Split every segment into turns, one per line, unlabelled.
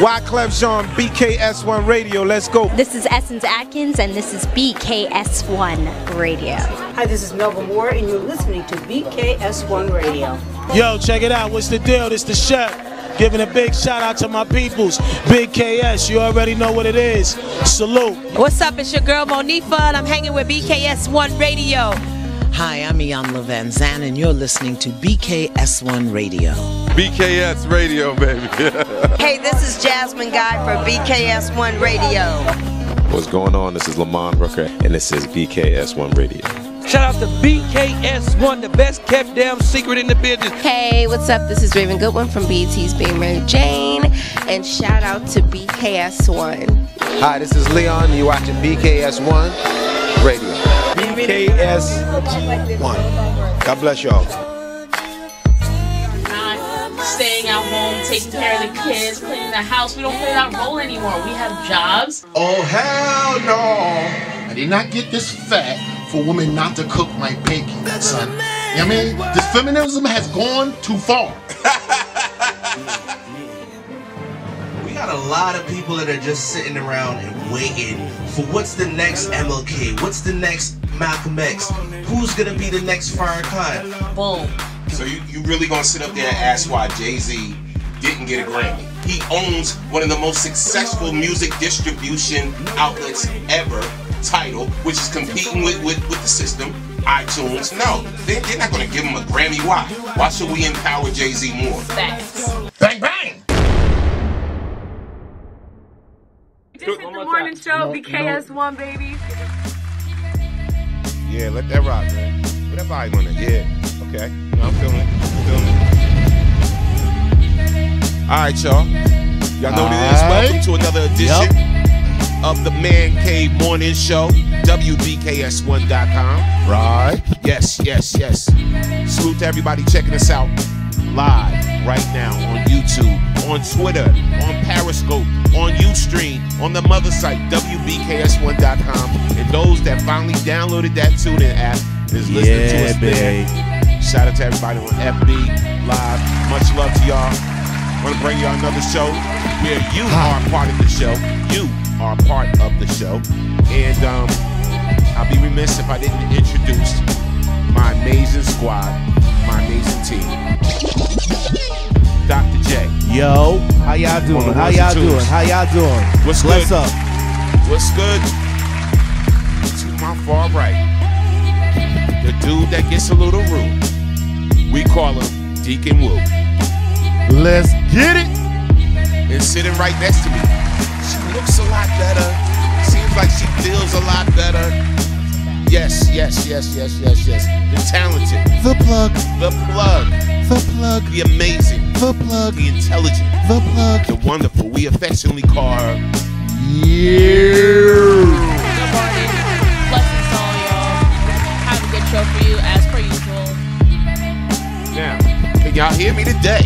Wyclef Jean, BKS1 Radio. Let's go.
This is Essence Atkins, and this is BKS1 Radio.
Hi, this is Melba Moore, and you're listening to BKS1 Radio.
Yo, check it out. What's the deal? This the chef. Giving a big shout out to my peoples. Big KS, you already know what it is. Salute.
What's up? It's your girl Monifa, and I'm hanging with BKS1 Radio.
Hi, I'm Iyanla Vanzant, and you're listening to BKS1 Radio.
BKS Radio, baby.
Hey, this is Jasmine Guy for BKS1 Radio.
What's going on? This is Lamont Rooker, and this is BKS1 Radio.
Shout out to BKS1, the best kept damn secret in the business.
Hey, what's up? This is Raven Goodwin from BET's Being Mary Jane, and shout out to BKS1.
Hi, this is Leon. You're watching BKS1 Radio.
BKS1. God bless y'all.
Staying at home, taking care of the kids, cleaning the house. We don't play that role anymore. We have jobs.
Oh, hell no. I did not get this fat for women not to cook my bacon, son. You know what I mean? This feminism has gone too far.
We got a lot of people that are just sitting around and waiting for what's the next MLK, what's the next Malcolm X, who's gonna be the next Farrakhan.
Boom.
So you really gonna sit up there and ask why Jay-Z didn't get a Grammy? He owns one of the most successful music distribution outlets ever, Tidal, which is competing with the system, iTunes. No, they're not gonna give him a Grammy. Why? Why should we empower Jay-Z more?
Facts.
Bang, bang!
This is the morning show, BKS1, baby.
Yeah, let that rock, man. Put that volume on it. Yeah. Okay. No, I'm feeling it. All right, y'all. Y'all know what it is. Welcome to another edition of the Man Cave Morning Show. WBKS1.com.
Right.
Yes. Salute to everybody checking us out live right now on YouTube, on Twitter, on Periscope, on Ustream, on the mother site, WBKS1.com. And those that finally downloaded that TuneIn app is listening to us there. Shout out to everybody on FB Live. Much love to y'all. Want to bring y'all another show where you are part of the show. You are part of the show. And I'll be remiss if I didn't introduce my amazing squad, my amazing team. Dr. J.
Yo, how y'all doing? How y'all doing? How y'all doing?
What's
good?
What's up? What's good? To my far right, the dude that gets a little rude. We call him Deacon Woo.
Let's get it.
And sitting right next to me, she looks a lot better. Seems like she feels a lot better. Yes. The talented.
The plug.
The plug.
The plug.
The amazing.
The plug.
The intelligent.
The plug.
The wonderful. We affectionately call her.
Good morning. Blessings to all y'all. Have a good show for you as per usual.
Now, can y'all hear me today?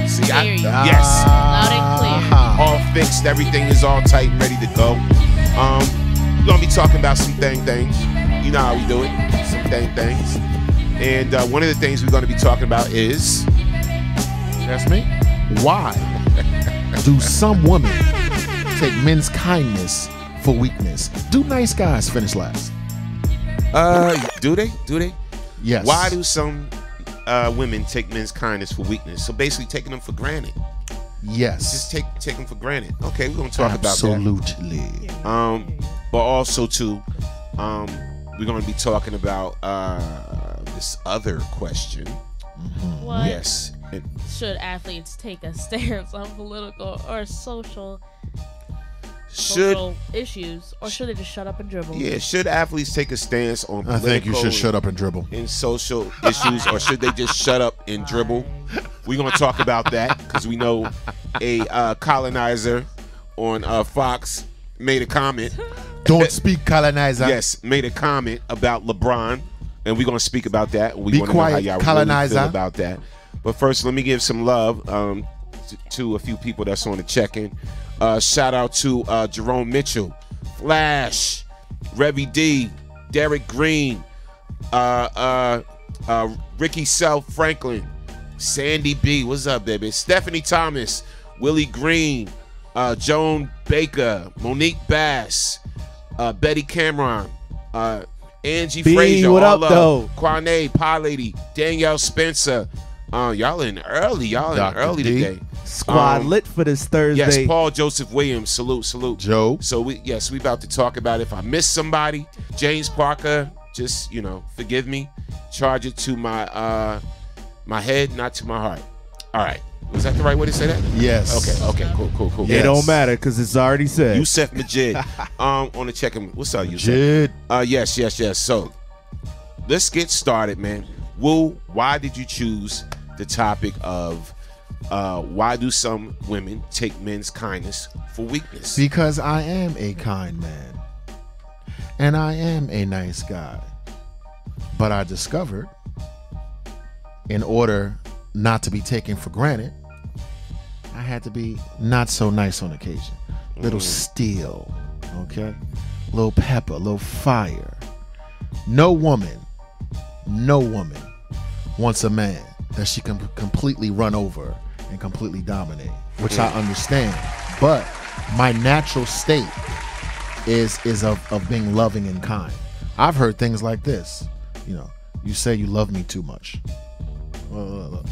See, yes.
Loud and clear.
All fixed. Everything is all tight and ready to go. We're gonna be talking about some things. You know how we do it. Some things. And one of the things we're gonna be talking about is,
that's me. Why do some women take men's kindness for weakness? Do nice guys finish last?
Do they?
Yes.
Why do some women take men's kindness for weakness? So basically taking them for granted.
Yes.
Just take them for granted. Okay, we're gonna talk about that.
Absolutely.
But also too, we're gonna be talking about this other question.
What?
Yes.
Should athletes take a stance on political or social issues, or should they just shut up and dribble?
Yeah, should athletes take a stance on political?
I think you should shut up and dribble.
In social issues, or should they just shut up and dribble? We're going to talk about that because we know a colonizer on Fox made a comment.
Don't speak, colonizer.
Yes, made a comment about LeBron, and we're going to speak about that. We
Be
want to know how
quiet,
y'all
colonizer.
really feel about that. But first, let me give some love to a few people that's on the check-in. Shout out to Jerome Mitchell, Flash, Revy D, Derek Green, Ricky Self Franklin, Sandy B, what's up, baby? Stephanie Thomas, Willie Green, Joan Baker, Monique Bass, Betty Cameron, Angie
B,
Frazier,
what
all
up, though?
Quane, Pie Lady, Danielle Spencer. Y'all in early. Y'all in
Dr.
early
D.
today.
Squad lit for this Thursday.
Yes, Paul Joseph Williams. Salute.
Joe.
So we about to talk about if I missed somebody. James Parker, just forgive me. Charge it to my my head, not to my heart. All right. Was that the right way to say that?
Yes.
Okay. Cool.
It don't matter because it's already said.
Yusef Majid. On the check-in. What's up, Yusef?
Majid.
Yes. So let's get started, man. Woo, why did you choose the topic of why do some women take men's kindness for weakness?
Because I am a kind man. And I am a nice guy. But I discovered, in order not to be taken for granted, I had to be not so nice on occasion. Little steel, okay? Little pepper, little fire. No woman wants a man that she can completely run over and completely dominate, which I understand. But my natural state is of being loving and kind. I've heard things like this. You say you love me too much. Look.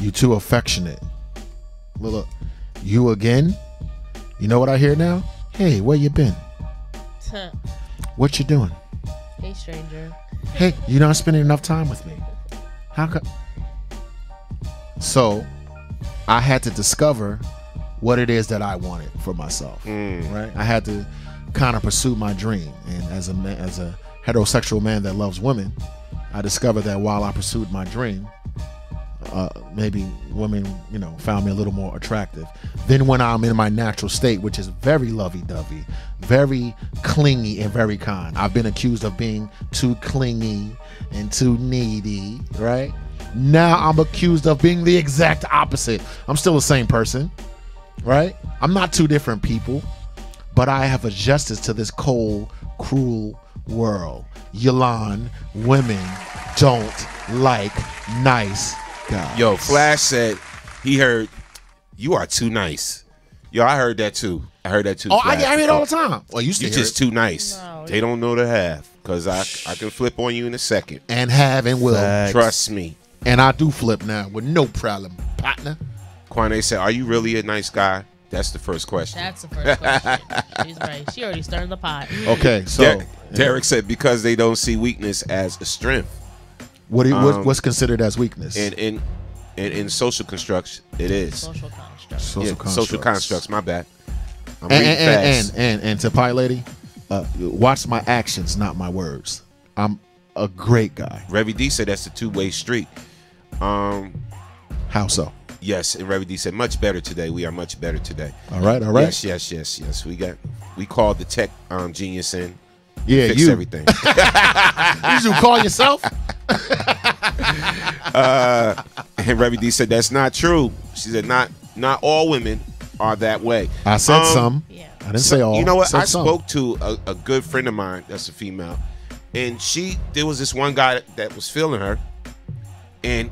You too affectionate. Look. You again? You know what I hear now? Hey, where you been? What you doing?
Hey, stranger.
Hey, you're not spending enough time with me. How come? So, I had to discover what it is that I wanted for myself. Right? I had to kind of pursue my dream. And as a heterosexual man that loves women, I discovered that while I pursued my dream, maybe women, found me a little more attractive. Then when I'm in my natural state, which is very lovey-dovey, very clingy and very kind. I've been accused of being too clingy and too needy, right? Now I'm accused of being the exact opposite. I'm still the same person, right? I'm not two different people, but I have adjusted to this cold, cruel world. Yolan, women don't like nice guys.
Yo, Flash said he heard you are too nice. Yo, I heard that too.
Oh,
Flash.
I hear it all the time. Well, you
You're just too nice.
No,
they don't know to have, because I can flip on you in a second.
And have and will.
Facts.
Trust me.
And I do flip now with no problem, partner.
Quane said, are you really a nice guy? That's the first question.
That's the first question. She's right. She already stirred the pot.
Okay, so
Derek said because they don't see weakness as a strength.
What's considered as weakness?
In social constructs, it is.
Social constructs.
Social constructs. My bad. I'm reading fast.
And to Pie Lady, watch my actions, not my words. I'm a great guy.
Revy D said that's a two-way street.
How so?
Yes, and Revy D said much better today. We are much better today.
All right.
Yes. We called the tech genius in.
Yeah,
fix
you
everything.
You should call yourself.
And Revy D said that's not true. She said not all women are that way.
I said some.
Yeah.
I didn't say all.
You know what? I
some.
spoke to a good friend of mine that's a female, and there was this one guy that was feeling her, and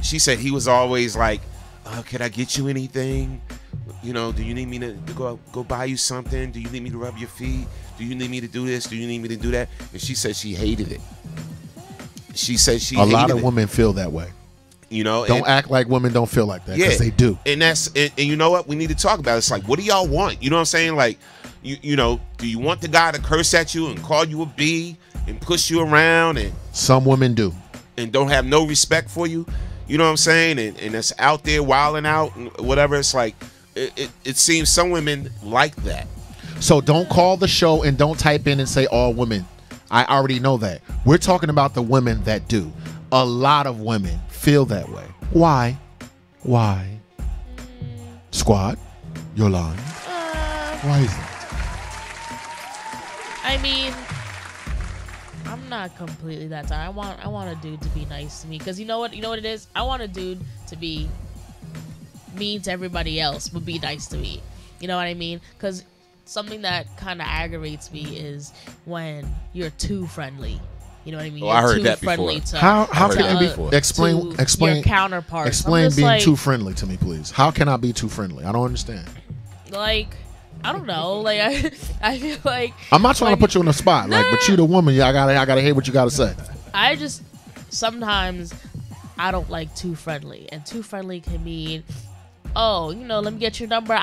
she said he was always like, "Can I get you anything? Do you need me to go buy you something? Do you need me to rub your feet? Do you need me to do this? Do you need me to do that?" And she said she hated it. She said she hated it.
A lot of women feel that way. Don't act like women don't feel like that, because they do.
And and you know what? We need to talk about it. It's like, what do y'all want? You know what I'm saying? Like, do you want the guy to curse at you and call you a B and push you around? And
some women do.
And don't have no respect for you. You know what I'm saying? And it's out there wilding out and whatever. It's like, it seems some women like that.
So don't call the show and don't type in and say all women. I already know that. We're talking about the women that do. A lot of women feel that way. Why? Squad, you're lying. Why is that?
I mean, I'm not completely that type. I want a dude to be nice to me, because you know what it is? I want a dude to be mean to everybody else but be nice to me. You know what I mean? Because something that kind of aggravates me is when you're too friendly. You know what I mean?
Oh, I heard
too
that
friendly
before.
to
How can
to,
it be? Explain
your counterparts.
Explain being
like,
too friendly to me, please. How can I be too friendly? I don't understand.
Like, I don't know. Like I feel like
I'm not trying to put you on the spot. Like, but you the woman. Yeah, I gotta hear what you gotta say.
I just sometimes I don't like too friendly, and too friendly can mean, oh, you know, let me get your number.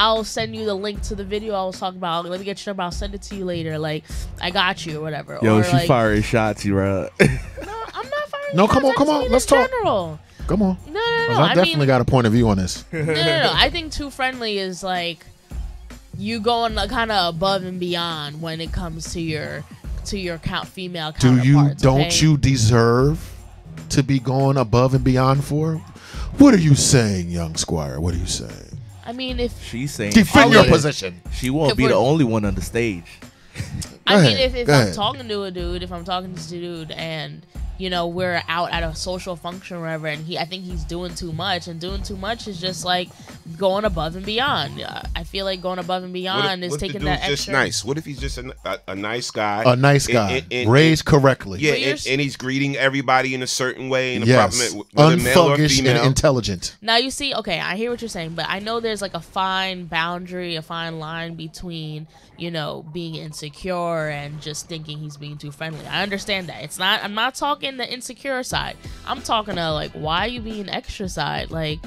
I'll send you the link to the video I was talking about. Let me get your number. I'll send it to you later. Like, I got you or whatever.
Yo,
or
she
like,
firing shots, you right?
No, I'm not firing.
No,
shots.
come on. Let's talk.
General.
Come on.
No.
I definitely got a point of view on this.
No. I think too friendly is like you going kind of above and beyond when it comes to your female counterparts.
Don't you deserve to be going above and beyond for? What are you saying, young squire? What are you saying?
I mean, if
she's saying
defend your position,
she won't be the only one on the stage.
I mean, if I'm talking to a dude, and you know we're out at a social function or whatever, and I think he's doing too much, and doing too much is just like going above and beyond. I feel like going above and beyond is taking that extra.
Just nice. What if he's just a nice guy?
A nice guy, raised correctly.
Yeah, and he's greeting everybody in a certain way. In a
yes,
whether male or
unthuggish
female.
and intelligent.
Now you see, okay, I hear what you're saying, but I know there's like a fine boundary, a fine line between, you know, being insecure and just thinking he's being too friendly. I understand that. I'm not talking the insecure side. I'm talking to like, why are you being extra side? Like,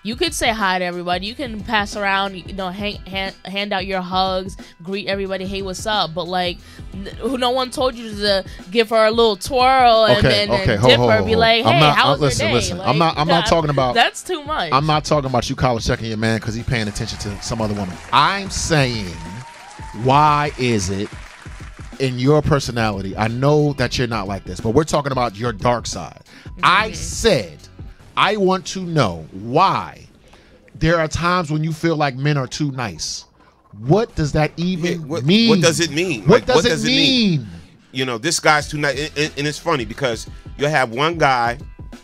you could say hi to everybody. You can pass around, you know, hand out your hugs, greet everybody, hey, what's up? But like, no one told you to give her a little twirl and then dip her, be like, hey, how's your day?
Listen.
Like,
I'm not talking about.
That's too much.
I'm not talking about you college checking your man because he's paying attention to some other woman. I'm saying, why is it in your personality? I know that you're not like this, but we're talking about your dark side. Mm-hmm. I said I want to know why there are times when you feel like men are too nice. What does that even mean?
What does it mean?
What does it mean?
You know, this guy's too nice. And it's funny because you'll have one guy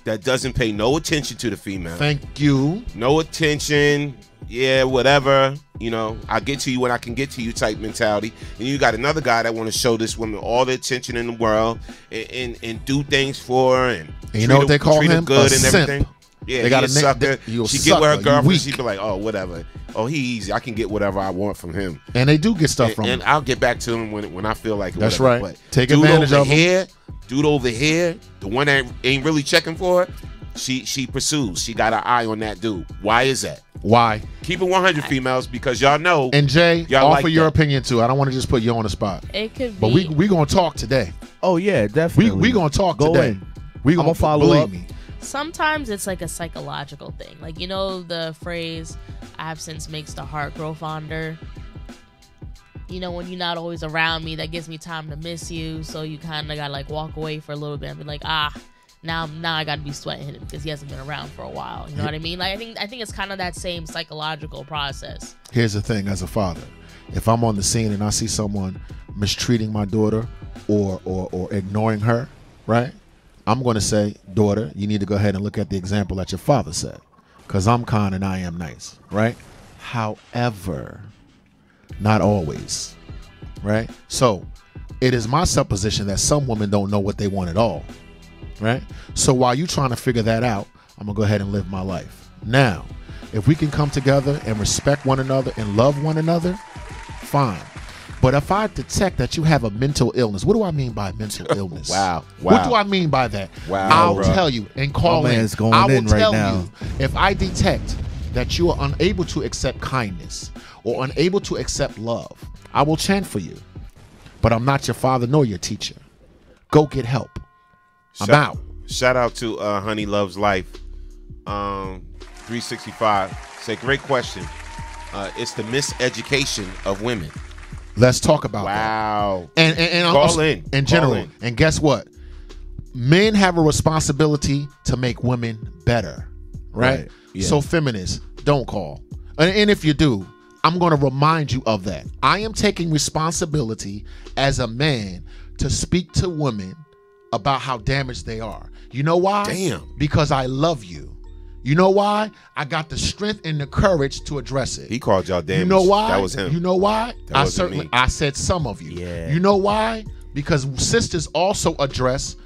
that doesn't pay no attention to the female.
Thank you.
No attention. Yeah, whatever. You know, I'll get to you when I can get to you type mentality. And you got another guy that want to show this woman all the attention in the world and do things for her and
you know what they call him?
Good
a
and
simp.
everything. Yeah,
they got a
sucker. She get with her girlfriend, she be like, oh, whatever. Oh, he easy. I can get whatever I want from him.
And they do get stuff from him.
And I'll get back to him when I feel like it.
That's
whatever.
right.
But
take advantage of
him. Dude over here, the one that ain't really checking for her, she pursues. She got an eye on that dude. Why is that?
Why?
Keep it 100, females, because y'all know.
And Jay,
y'all
offer
like
your
that.
opinion too. I don't want to just put you on the spot.
It could be.
But we gonna talk today.
Oh yeah, definitely.
We gonna talk today. We gonna
follow up.
Me.
Sometimes it's like a psychological thing. Like, you know the phrase, absence makes the heart grow fonder. You know, when you're not always around me, that gives me time to miss you. So you kind of got to like walk away for a little bit and be like, now I got to be sweating him because he hasn't been around for a while. You know what I mean? Like, I think it's kind of that same psychological process.
Here's the thing, as a father, if I'm on the scene and I see someone mistreating my daughter or ignoring her, right? I'm going to say, daughter, you need to go ahead and look at the example that your father set, because I'm kind and I am nice, right? However, not always, right? So it is my supposition that some women don't know what they want at all, right? So while you're trying to figure that out, I'm going to go ahead and live my life. Now, if we can come together and respect one another and love one another, fine. But if I detect that you have a mental illness, what do I mean by mental illness?
Wow.
What do I mean by that?
Wow,
I'll tell you and call in. I will tell you if I detect that you are unable to accept kindness or unable to accept love, I will chant for you. But I'm not your father nor your teacher. Go get help. I'm out.
Shout out to Honey Loves Life 365. Say, great question. It's the miseducation of women.
Let's talk about
that.
And
call in.
In general. And guess what? Men have a responsibility to make women better, right?
Yeah.
So feminists, don't call. And if you do, I'm going to remind you of that. I am taking responsibility as a man to speak to women about how damaged they are. You know why?
Damn.
Because I love you. You know why? I got the strength and the courage to address it.
He called y'all damaged.
You know why?
That was him.
You know why?
That wasn't me.
I said some of you.
Yeah.
You know why? because sisters also address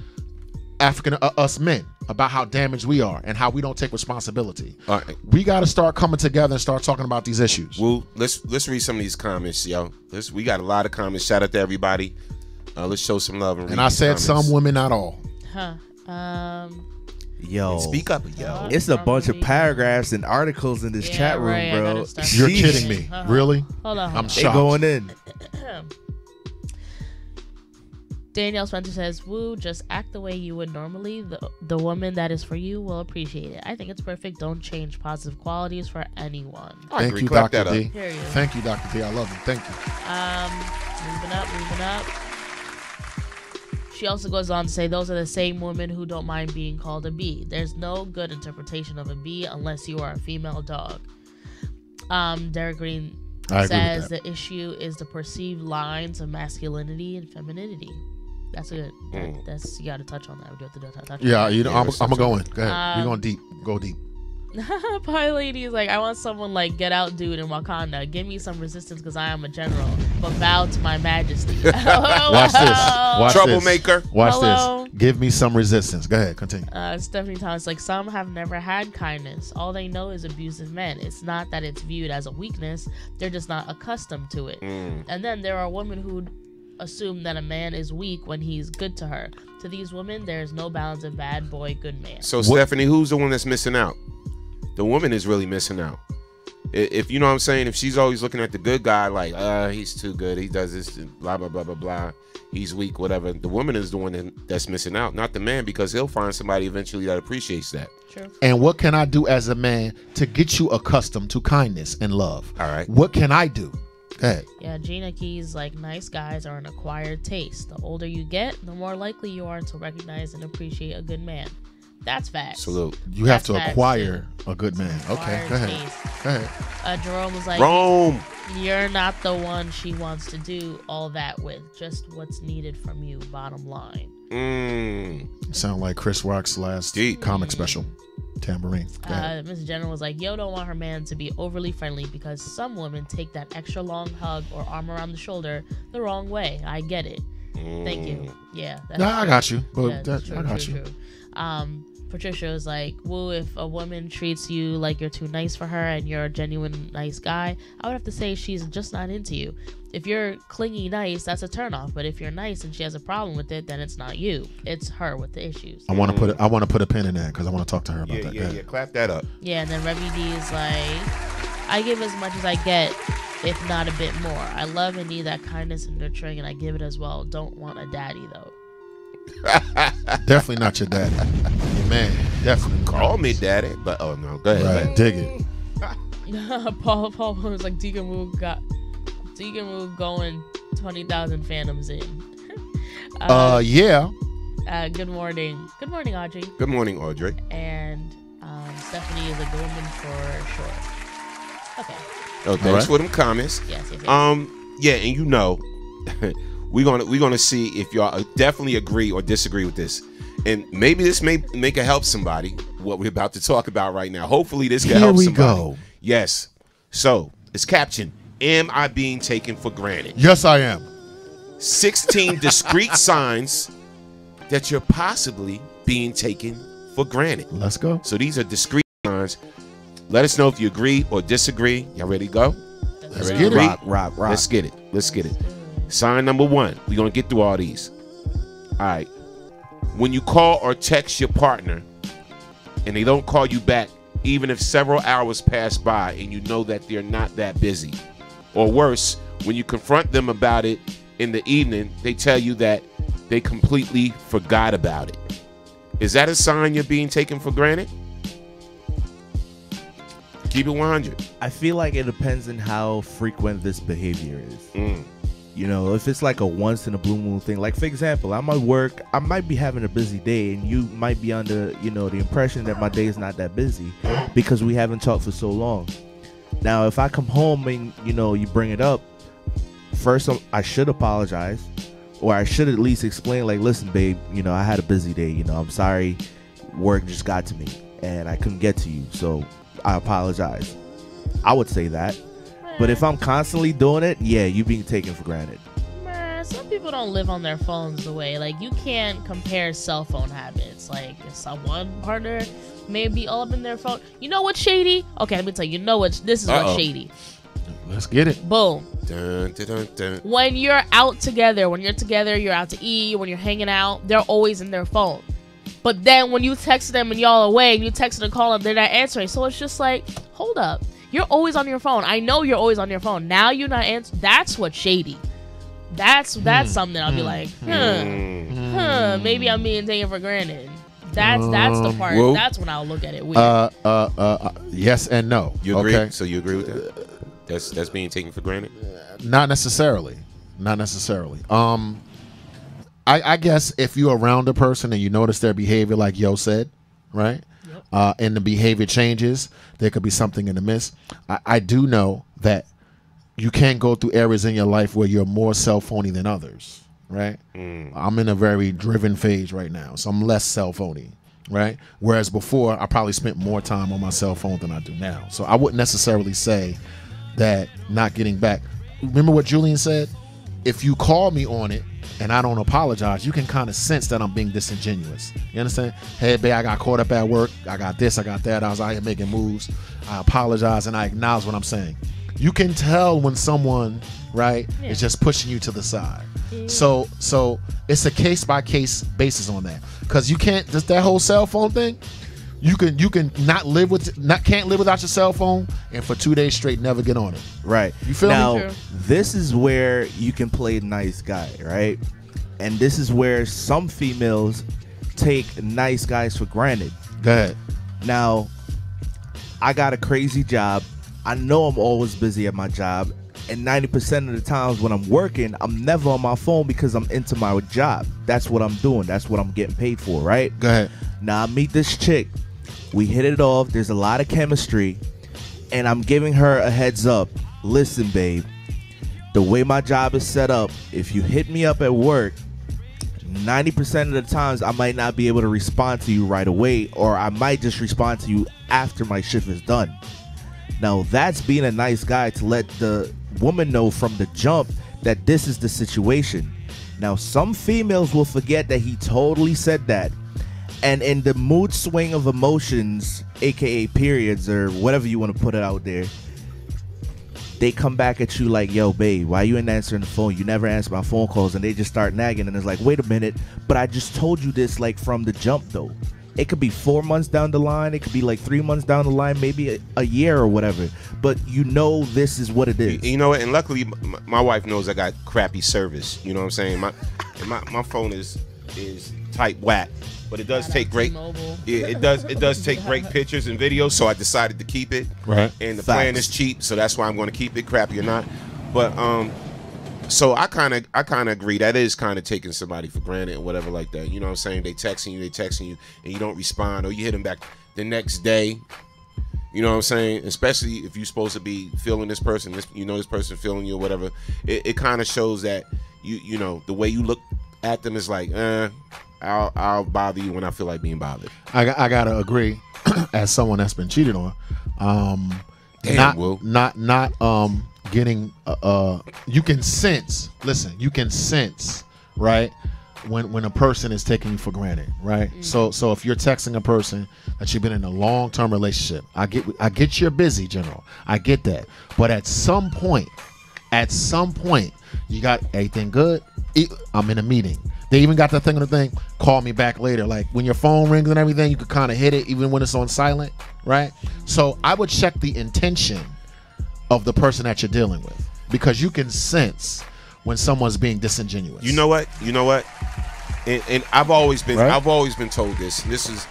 us men about how damaged we are and how we don't take responsibility.
All right.
We got to start coming together and start talking about these issues.
Well, let's read some of these comments, yo. We got a lot of comments. Shout out to everybody. Let's show some love. And
I said comments. Some women, not all.
Yo,
speak up, yo.
It's a bunch of paragraphs and articles in this chat room, bro.
You're kidding me. Really?
Hold on.
I'm shocked.
They going in.
Danielle Spencer says, "Woo, just act the way you would normally. The woman that is for you will appreciate it. I think it's perfect. Don't change positive qualities for anyone."
Thank you, Dr. D. Thank you, Dr. D. I love you. Thank you.
Moving up. She also goes on to say, those are the same women who don't mind being called a B. There's no good interpretation of a B unless you are a female dog. Derek Green says the issue is the perceived lines of masculinity and femininity. That's good. That's you got to touch on that. We do have to touch.
Yeah,
on that.
I'm gonna go in. Go ahead. You're going deep. Go deep.
Pie Lady is like, I want someone like Get Out Dude in Wakanda. Give me some resistance because I am a general, but bow to my majesty.
Watch this.
Troublemaker.
Watch this. Give me some resistance. Go ahead. Continue.
Stephanie Thomas, like, some have never had kindness. All they know is abusive men. It's not that it's viewed as a weakness. They're just not accustomed to it. And then there are women who assume that a man is weak when he's good to her. To these women, there's no balance of bad boy, good man.
So, Stephanie, who's the one that's missing out? The woman is really missing out. If you know what I'm saying, if she's always looking at the good guy like, he's too good, he does this, blah, blah, blah, blah, blah, he's weak, whatever. The woman is the one that's missing out, not the man, because he'll find somebody eventually that appreciates that.
True.
And what can I do as a man to get you accustomed to kindness and love?
All right.
What can I do? Go ahead.
Yeah, Gina Keys, like, nice guys are an acquired taste. The older you get, the more likely you are to recognize and appreciate a good man. That's facts.
Salute.
You have to acquire a good man. Okay, go ahead. Go ahead.
Jerome was like,
Rome.
You're not the one she wants to do all that with. Just what's needed from you, bottom line.
Sound like Chris Rock's last comic special, Tambourine.
Mrs. General was like, yo, don't want her man to be overly friendly because some women take that extra long hug or arm around the shoulder the wrong way. I get it. Thank you. Yeah.
I got you. But
yeah,
I got you.
Patricia was like, woo, if a woman treats you like you're too nice for her and you're a genuine nice guy, I would have to say she's just not into you. If you're clingy nice, that's a turnoff. But if you're nice and she has a problem with it, then it's not you. It's her with the issues.
I want to put a pin in that because I want to talk to her about that.
Yeah. Clap that up.
Yeah, and then Remy D is like, I give as much as I get, if not a bit more. I love and need that kindness and nurturing, and I give it as well. Don't want a daddy though.
Definitely not your daddy. Your man, definitely.
Call me daddy, but oh no, go ahead.
Right, dig it.
Paul was like, Deacon Wu going 20,000 Phantoms in.
Yeah.
Good morning, Audrey.
Good morning, Audrey.
And Stephanie is a good woman for sure. Okay.
Oh, thanks for them comments.
Yes.
Yeah, and you know. We're gonna see if y'all definitely agree or disagree with this, and maybe this may make it help somebody. What we're about to talk about right now. Hopefully, this can help somebody. Here we go. Yes. So it's captioned: "Am I being taken for granted?"
Yes, I am.
16 discrete signs that you're possibly being taken for granted.
Let's go.
So these are discrete signs. Let us know if you agree or disagree. Y'all ready to go?
Let's get it.
Rock.
Let's get it. Sign number 1. We're going to get through all these. All right. When you call or text your partner and they don't call you back, even if several hours pass by and you know that they're not that busy. Or worse, when you confront them about it in the evening, they tell you that they completely forgot about it. Is that a sign you're being taken for granted? Keep it 100.
I feel like it depends on how frequent this behavior is. You know, if it's like a once in a blue moon thing, like for example, I'm at work, I might be having a busy day and you might be under, the impression that my day is not that busy because we haven't talked for so long. Now, if I come home and, you bring it up, first I should apologize, or I should at least explain, like, listen, babe, I had a busy day, I'm sorry, work just got to me and I couldn't get to you, so I apologize. I would say that. But if I'm constantly doing it, yeah, you being taken for granted.
Some people people don't live on their phones the way, like, you can't compare cell phone habits. Like, if someone partner may be all up in their phone. You know what's shady? Okay, let me tell you. You know what's what's shady.
Let's get it.
Boom.
Dun, dun, dun, dun.
When you're out together, you're out to eat, when you're hanging out, they're always in their phone. But then when you text them and y'all away, and you text and call them, they're not answering. So it's just like, hold up. You're always on your phone. I know you're always on your phone. Now you're not answering. That's what's shady. That's something I'll be like, maybe I'm being taken for granted. That's the part.
Whoa.
That's when I'll look at it weird.
Yes and no.
You agree?
Okay.
So you agree with that? That's being taken for granted?
Not necessarily. I guess if you're around a person and you notice their behavior, like Yo said, right? Yep. And the behavior changes, there could be something in the midst. I do know that you can go through areas in your life where you're more cell phony than others, right? I'm in a very driven phase right now, so I'm less cell phony, right? Whereas before, I probably spent more time on my cell phone than I do now. So I wouldn't necessarily say that not getting back. Remember what Julian said? If you call me on it and I don't apologize, you can kind of sense that I'm being disingenuous. You understand? Hey, babe, I got caught up at work. I got this, I got that. I was out here making moves. I apologize and I acknowledge what I'm saying. You can tell when someone, right, is just pushing you to the side. So it's a case by case basis on that, because you can't just that whole cell phone thing. You can can't live without your cell phone and for 2 days straight never get on it.
Right.
You feel
now,
me?
This is where you can play nice guy, right? And this is where some females take nice guys for granted.
Go ahead.
Now, I got a crazy job. I know I'm always busy at my job. And 90% of the times when I'm working, I'm never on my phone because I'm into my job. That's what I'm doing. That's what I'm getting paid for, right?
Go ahead.
Now, I meet this chick. We hit it off. There's a lot of chemistry. And I'm giving her a heads up. Listen, babe. The way my job is set up, if you hit me up at work, 90% of the times I might not be able to respond to you right away, or I might just respond to you after my shift is done. Now, that's being a nice guy to let the woman know from the jump that this is the situation. Now, some females will forget that he totally said that. And in the mood swing of emotions, aka periods, or whatever you want to put it out there, they come back at you like, yo, babe, why you ain't answering the phone? You never answer my phone calls. And they just start nagging. And it's like, wait a minute, but I just told you this like from the jump though. It could be 4 months down the line. It could be like 3 months down the line, maybe a year or whatever. But you know this is what it is.
You know what? And luckily, my wife knows I got crappy service. You know what I'm saying? My phone is type whack, but it does take great. It does take great pictures and videos. So I decided to keep it.
Right.
And the plan is cheap, so that's why I'm going to keep it, crappy or not. But so I kind of agree. That is kind of taking somebody for granted or whatever like that. You know what I'm saying? They texting you, and you don't respond, or you hit them back the next day. You know what I'm saying? Especially if you're supposed to be feeling this person, this person feeling you or whatever. It kind of shows that you know the way you look at them is like, I'll bother you when I feel like being bothered.
I gotta agree, as someone that's been cheated on. Getting you can sense. Listen, you can sense, right, when a person is taking you for granted, right? So if you're texting a person that you've been in a long-term relationship, I get you're busy, General. I get that, but at some point, you got everything good. I'm in a meeting. They even got the thing on the thing. Call me back later. Like when your phone rings and everything, you could kind of hit it even when it's on silent, right? So I would check the intention of the person that you're dealing with, because you can sense when someone's being disingenuous.
You know what? And I've always been told this. This is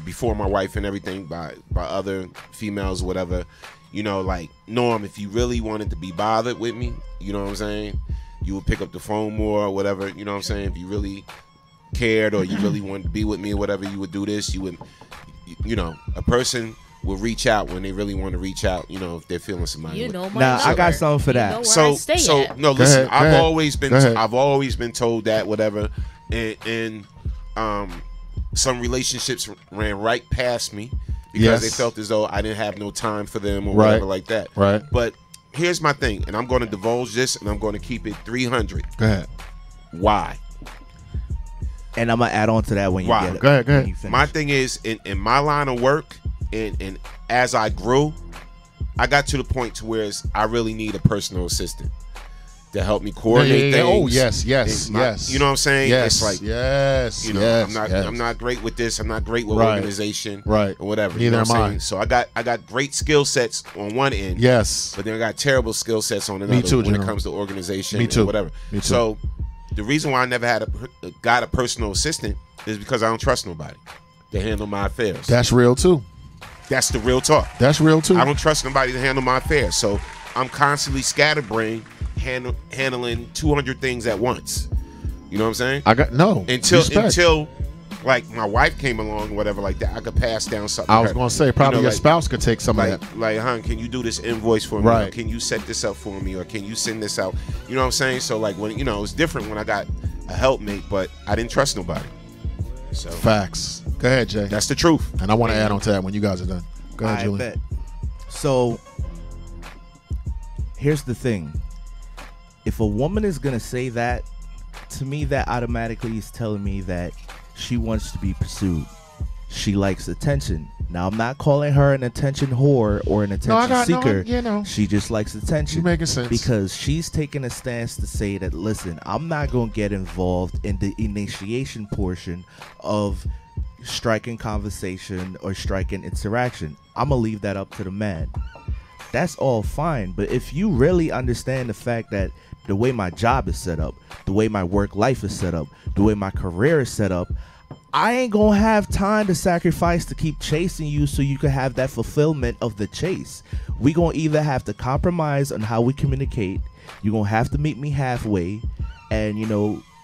before my wife and everything, by other females, whatever. Like, Norm, if you really wanted to be bothered with me, you know what I'm saying, you would pick up the phone more or whatever. You know what I'm saying? If you really cared or you really wanted to be with me or whatever, you would do this. You would, a person will reach out when they really want to reach out, if they're feeling somebody.
Now, I got something for that.
Listen, I've always been told that, whatever, and some relationships ran right past me because they felt as though I didn't have no time for them or whatever like that.
Right.
But here's my thing, and I'm going to divulge this, and I'm going to keep it 300.
Go ahead.
Why?
And I'm gonna add on to that when you get it.
Go ahead.
My thing is, in my line of work, and as I grew, I got to the point to where I really need a personal assistant to help me coordinate things.
Oh, yes.
You know what I'm saying?
Yes,
it's like,
yes,
you know,
yes,
I'm not great with this. I'm not great with
Right.
organization,
Right.
or whatever.
Neither
you know what
am
I'm
I.
saying? So I got great skill sets on one end.
Yes.
But then I got terrible skill sets on another
too,
when
General.
it comes to organization
Me too.
and whatever.
Me too.
So the reason why I never got a personal assistant is because I don't trust nobody to handle my affairs.
That's real too.
That's the real talk.
That's real too.
I don't trust nobody to handle my affairs. So I'm constantly scatterbrained, handling 200 things at once. You know what I'm saying? Until like my wife came along or whatever like that, I could pass down something.
I was going to say probably your spouse could take some of that.
Like, hon, can you do this invoice for me?
Right.
Or can you set this up for me? Or can you send this out? You know what I'm saying? So like when, it was different when I got a helpmate, but I didn't trust nobody. So
Facts. Go ahead, Jay.
That's the truth.
And I want to add on to that when you guys are done. Go ahead, Julie.
Bet. So here's the thing. If a woman is gonna say that, to me that automatically is telling me that she wants to be pursued. She likes attention. Now I'm not calling her an attention whore or an attention seeker. She just likes attention.
You making sense.
Because she's taking a stance to say that, listen, I'm not gonna get involved in the initiation portion of striking conversation or striking interaction. I'm gonna leave that up to the man. That's all fine, but if you really understand the fact that the way my job is set up, the way my work life is set up, the way my career is set up, I ain't gonna have time to sacrifice to keep chasing you so you can have that fulfillment of the chase. We gonna either have to compromise on how we communicate, you're gonna have to meet me halfway, and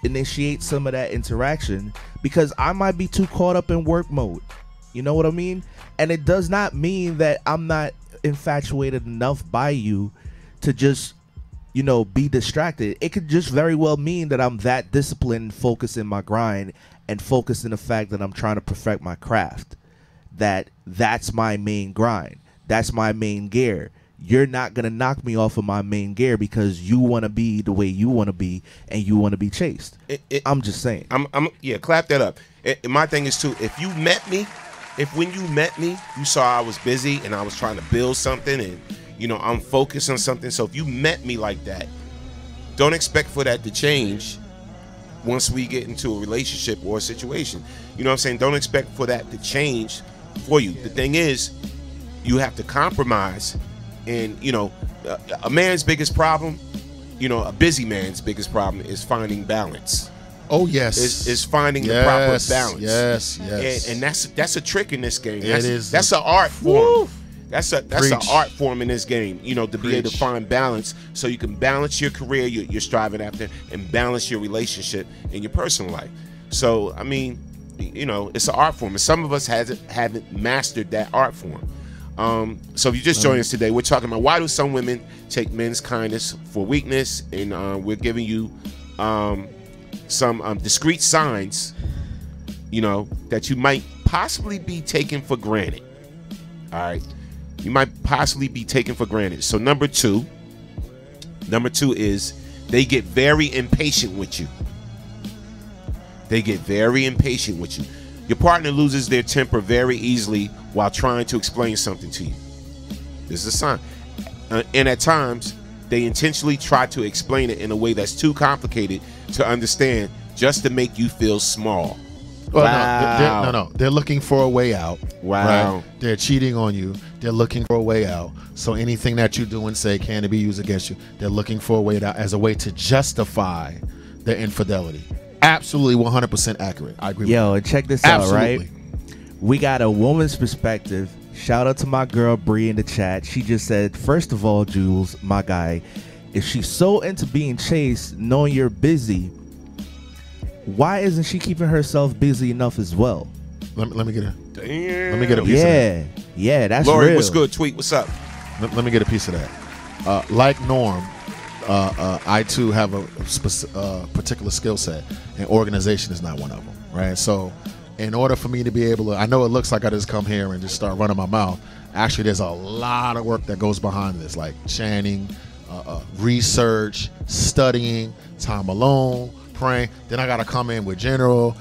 initiate some of that interaction, because I might be too caught up in work mode. You know what I mean? And it does not mean that I'm not infatuated enough by you to just be distracted. It could just very well mean that I'm that disciplined, focused in my grind, and focused in the fact that I'm trying to perfect my craft. That's my main grind. That's my main gear. You're not gonna knock me off of my main gear because you want to be the way you want to be and you want to be chased. I'm just saying.
Clap that up. My thing is too, if when you met me, you saw I was busy and I was trying to build something and I'm focused on something. So if you met me like that, don't expect for that to change once we get into a relationship or a situation. You know what I'm saying? Don't expect for that to change for you. The thing is, you have to compromise. And, a man's biggest problem, a busy man's biggest problem is finding balance.
Oh, yes.
Is finding the proper balance.
Yes.
And that's a trick in this game.
It
That's an art form.
Woo.
That's an art form in this game, to be able to find balance so you can balance your career you're striving after and balance your relationship in your personal life. So, I mean, it's an art form. And some of us haven't mastered that art form. So if you just joined us today, we're talking about why do some women take men's kindness for weakness, and we're giving you some discrete signs, that you might possibly be taken for granted. All right. You might possibly be taken for granted. So number two is they get very impatient with you. Your partner loses their temper very easily while trying to explain something to you. This is a sign. And at times, they intentionally try to explain it in a way that's too complicated to understand just to make you feel small.
Well,
wow.
No. They're looking for a way out.
Wow.
Right? They're cheating on you. They're looking for a way out. So anything that you do and say can be used against you. They're looking for a way out as a way to justify their infidelity. Absolutely 100% accurate. I agree with you.
Yo, and check this out, right? We got a woman's perspective. Shout out to my girl Bree in the chat. She just said, first of all, Jules, my guy, if she's so into being chased, knowing you're busy, why isn't she keeping herself busy enough as well?
Let me get a
Damn.
Let me get a piece of that.
Yeah, that's
Lori,
real.
what's good? Tweet, what's up?
Let me get a piece of that. Like Norm, I too have a particular skill set, and organization is not one of them, right? So in order for me to be able to, I know it looks like I just come here and just start running my mouth. Actually, there's a lot of work that goes behind this, like chanting, research, studying, time alone, praying. Then I got to come in with general.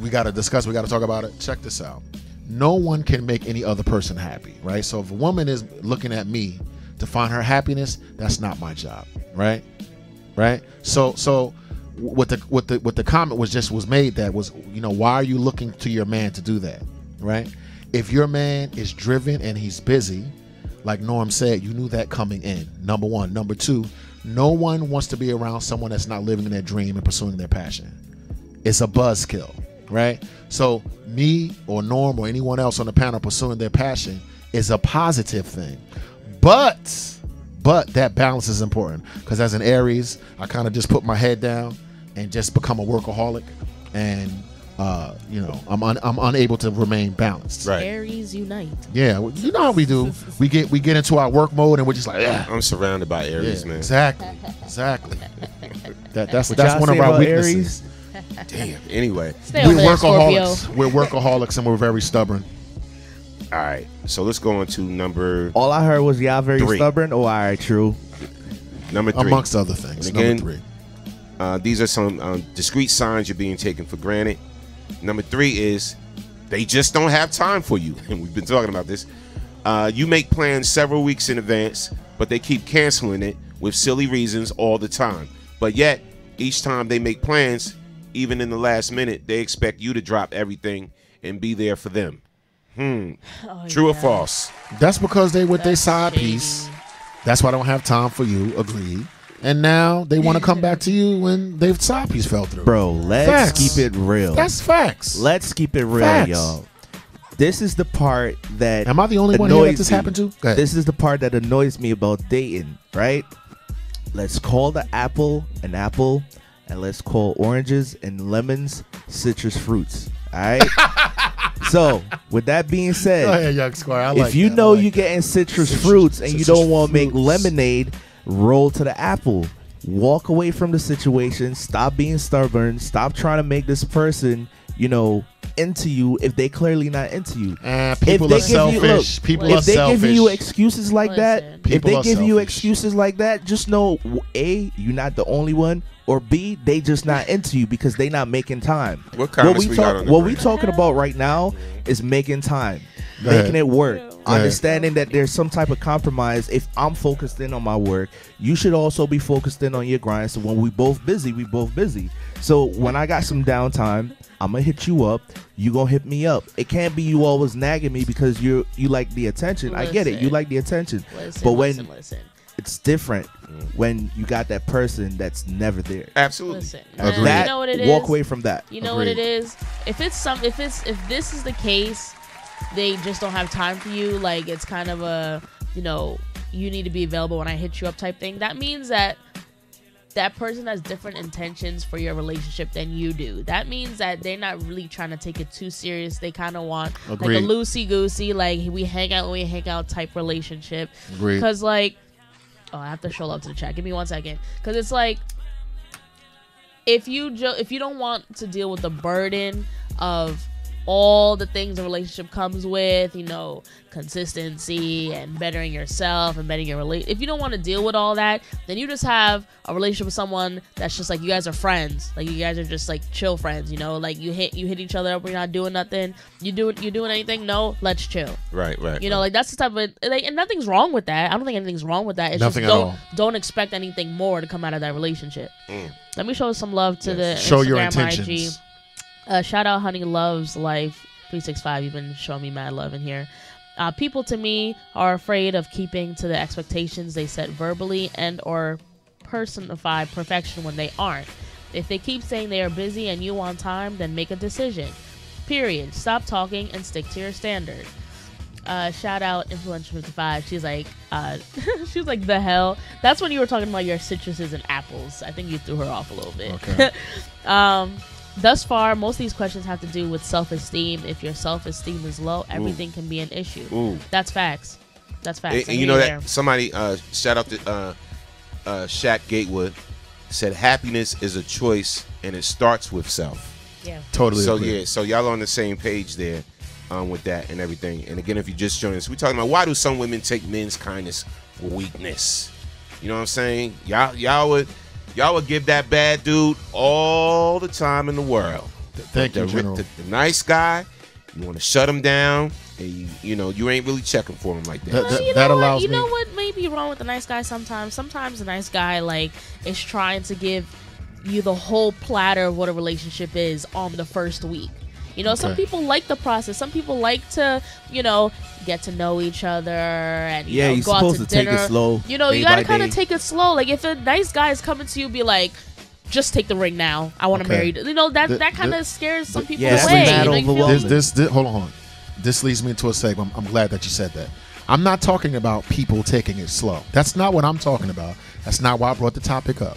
We got to discuss, we got to talk about it. Check this out. No one can make any other person happy, right? So if a woman is looking at me to find her happiness, that's not my job, right? Right? So what the comment was made that was, why are you looking to your man to do that, right? If your man is driven and he's busy, like Norm said, you knew that coming in, number one. Number two, no one wants to be around someone that's not living in their dream and pursuing their passion. It's a buzzkill, right? So me or Norm or anyone else on the panel pursuing their passion is a positive thing. But that balance is important, because as an Aries, I kind of just put my head down and just become a workaholic, and I'm unable to remain balanced.
Right. Aries unite.
Yeah, you know how we do. We get into our work mode and we're just like, yeah.
I'm surrounded by Aries, man.
Exactly. That's one of our weaknesses.
Aries? Damn. Anyway,
we're workaholics. We're workaholics and we're very stubborn.
All right, so let's go on to number.
All I heard was y'all very stubborn. Oh, all right, true.
Number 3,
amongst other things.
Again,
number
3. These are some discrete signs you're being taken for granted. Number 3 is they just don't have time for you, and we've been talking about this. You make plans several weeks in advance, but they keep canceling it with silly reasons all the time. But yet, each time they make plans, even in the last minute, they expect you to drop everything and be there for them. True or false?
That's because they with their side piece. That's why I don't have time for you. Agreed. And now they want to come back to you when their side piece fell through.
Bro, let's keep it real.
That's facts.
Let's keep it real, y'all. This is the part that
am I the only one here that this happened to?
This is the part that annoys me about dating, right? Let's call the apple an apple, and let's call oranges and lemons citrus fruits. All right. So, with that being said,
go ahead, young squire.
If you know you're getting citrus fruits and you don't want to make lemonade, roll to the apple. Walk away from the situation. Stop being stubborn. Stop trying to make this person, into you if they clearly not into you.
People are selfish.
If they give you excuses like that, just know A, you're not the only one, or B, they just not into you because they not making time.
What
we talking about right now is making time, making it work. Understanding that there's some type of compromise. If I'm focused in on my work, you should also be focused in on your grind. So when we both busy, So when I got some downtime, I'm gonna hit you up. You gonna hit me up. It can't be you always nagging me because you like the attention. I get it. You like the attention. But when it's different when you got that person that's never there.
Absolutely.
You know what it is?
Walk away from that.
You know what it is? If this is the case, they just don't have time for you. Like, it's kind of a, you need to be available when I hit you up type thing. That means that person has different intentions for your relationship than you do. That means that they're not really trying to take it too serious. They kind of want like a loosey-goosey, like we hang out when we hang out type relationship. Because I have to show love to the chat. Give me 1 second. Because it's like, if you don't want to deal with the burden of all the things a relationship comes with, consistency and bettering yourself and bettering your relationship. If you don't want to deal with all that, then you just have a relationship with someone that's just like, you guys are friends. Like, you guys are just like chill friends, like you hit each other up when you're not doing nothing. You doing anything? No, let's chill.
Right.
Like, that's the type of, and nothing's wrong with that. I don't think anything's wrong with that. It's
nothing
just don't expect anything more to come out of that relationship. Let me show some love to the
show
Instagram,
your intentions.
IG. Shout out Honey Loves Life 365. You've been showing me mad love in here. People to me are afraid of keeping to the expectations they set verbally and or personify perfection when they aren't. If they keep saying they are busy and you want time, then make a decision. Period. Stop talking and stick to your standard. Shout out Influential 55. She's like, she was like, the hell? That's when you were talking about your citruses and apples. I think you threw her off a little bit.
Okay.
Thus far, most of these questions have to do with self-esteem. If your self-esteem is low, everything can be an issue. That's facts. That's facts.
And you know that somebody, shout out to Shaq Gatewood, said happiness is a choice and it starts with self.
Yeah.
Totally.
So
agree.
yeah, so y'all on the same page there with that and everything. And again, if you just joined us, we're talking about why do some women take men's kindness for weakness? You know what I'm saying? Y'all would give that bad dude all the time in the world.
Thank you, General.
The nice guy, you want to shut him down, and you ain't really checking for him like that.
That allows me.
You know what may be wrong with the nice guy sometimes? Sometimes the nice guy is trying to give you the whole platter of what a relationship is on the first week. Some people like the process. Some people like to, get to know each other and
you're
go out
supposed
to
to take
dinner.
it slow.
You gotta kind of take it slow. Like if a nice guy is coming to you, be like, just take the ring now. I want to marry you. That kind of scares some people away.
This hold on. This leads me into a segment. I'm glad that you said that. I'm not talking about people taking it slow. That's not what I'm talking about. That's not why I brought the topic up.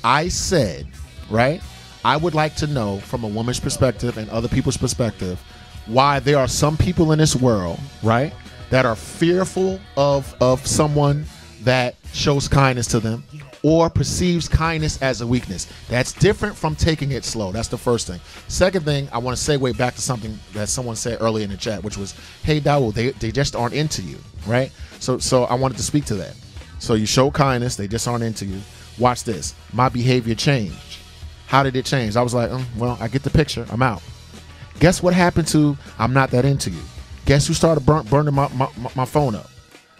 I said, right? I would like to know from a woman's perspective and other people's perspective why there are some people in this world, right, that are fearful of someone that shows kindness to them or perceives kindness as a weakness. That's different from taking it slow. That's the first thing. Second thing, I want to segue back to something that someone said earlier in the chat, which was, hey, Dawood, they just aren't into you, right? So I wanted to speak to that. So you show kindness, they just aren't into you. Watch this. My behavior changed. How did it change? I was like, well, I get the picture. I'm out. Guess what happened to I'm not that into you? Guess who started burning my phone up?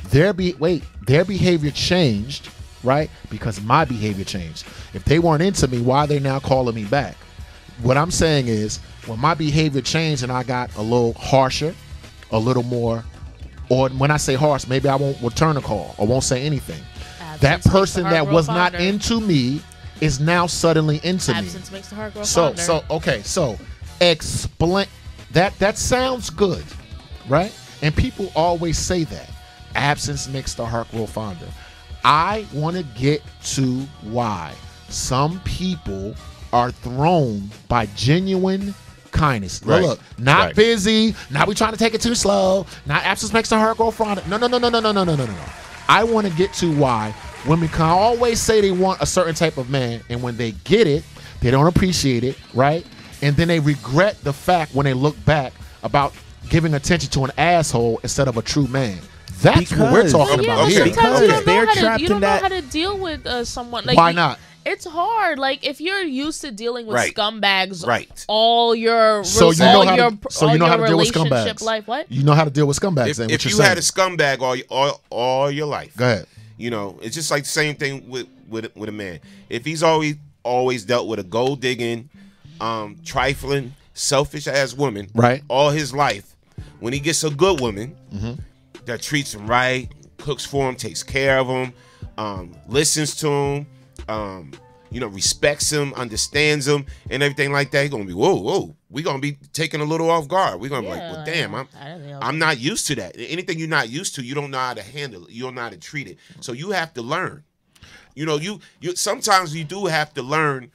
Their behavior changed, right? Because my behavior changed. If they weren't into me, why are they now calling me back? What I'm saying is when my behavior changed and I got a little harsher, a little more, or when I say harsh, maybe I won't return a call or won't say anything. That person that was not into me is now suddenly into me.
Absence makes the heart grow fonder.
So explain that. That sounds good, right? And people always say that. Absence makes the heart grow fonder. I want to get to why some people are thrown by genuine kindness.
Right.
Look, not busy. Not we trying to take it too slow. Not absence makes the heart grow fonder. No. I want to get to why women can always say they want a certain type of man, and when they get it, they don't appreciate it, right? And then they regret the fact when they look back about giving attention to an asshole instead of a true man. That's what we're talking about here.
Because you don't know how to deal with someone. Like,
why not?
It's hard. Like if you're used to dealing with scumbags,
all
your
so you know how to deal with
scumbags. Life, what?
You know how to deal with scumbags.
If you had a scumbag all your life,
go ahead.
It's just like the same thing with a man. If he's always dealt with a gold digging, trifling, selfish ass woman,
right,
all his life, when he gets a good woman that treats him right, cooks for him, takes care of him, listens to him, respects him, understands him, and everything like that, he's gonna be whoa. We're gonna be taken a little off guard. We're gonna be like, well, damn, I'm not used to that. Anything you're not used to, you don't know how to handle it. You don't know how to treat it. So you have to learn. You sometimes you do have to learn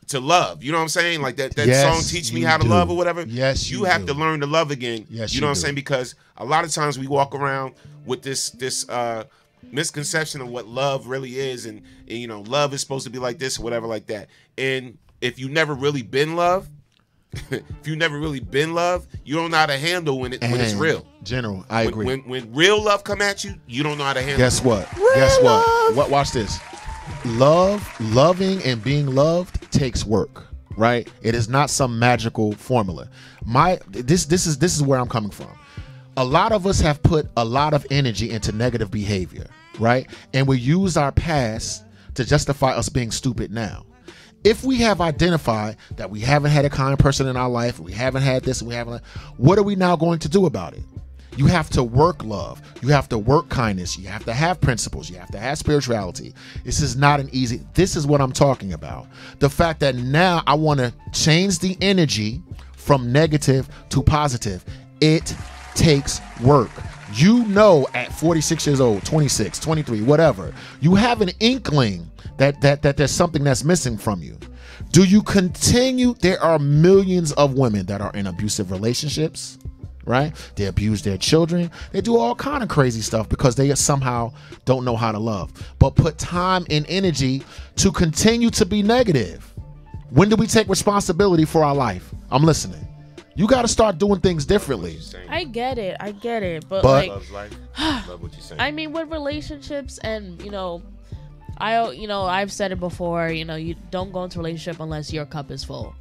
to love. You know what I'm saying? Like that song, Teach Me How to Love or whatever.
Yes,
you have to learn to love again.
Yes,
you know what I'm saying? Because a lot of times we walk around with this misconception of what love really is, and love is supposed to be like this or whatever like that. And if you never really been loved, you don't know how to handle when it's real.
General, I agree.
When real love come at you, you don't know how to handle
Guess
it.
Guess what? Watch this. Loving and being loved takes work, right? It is not some magical formula. This is where I'm coming from. A lot of us have put a lot of energy into negative behavior, right? And we use our past to justify us being stupid now. If we have identified that we haven't had a kind person in our life, we haven't had this, what are we now going to do about it? You have to work love. You have to work kindness. You have to have principles. You have to have spirituality. This is not an easy. This is what I'm talking about. The fact that now I want to change the energy from negative to positive. It takes work. At 46 years old, 26, 23, whatever, you have an inkling that there's something that's missing from you. Do you continue? There are millions of women that are in abusive relationships, right? They abuse their children. They do all kind of crazy stuff because they somehow don't know how to love, but put time and energy to continue to be negative, When do we take responsibility for our life? I'm listening. You got to start doing things differently.
I get it, but like,
love what you're saying.
I mean, with relationships, and I've said it before. You don't go into a relationship unless your cup is full.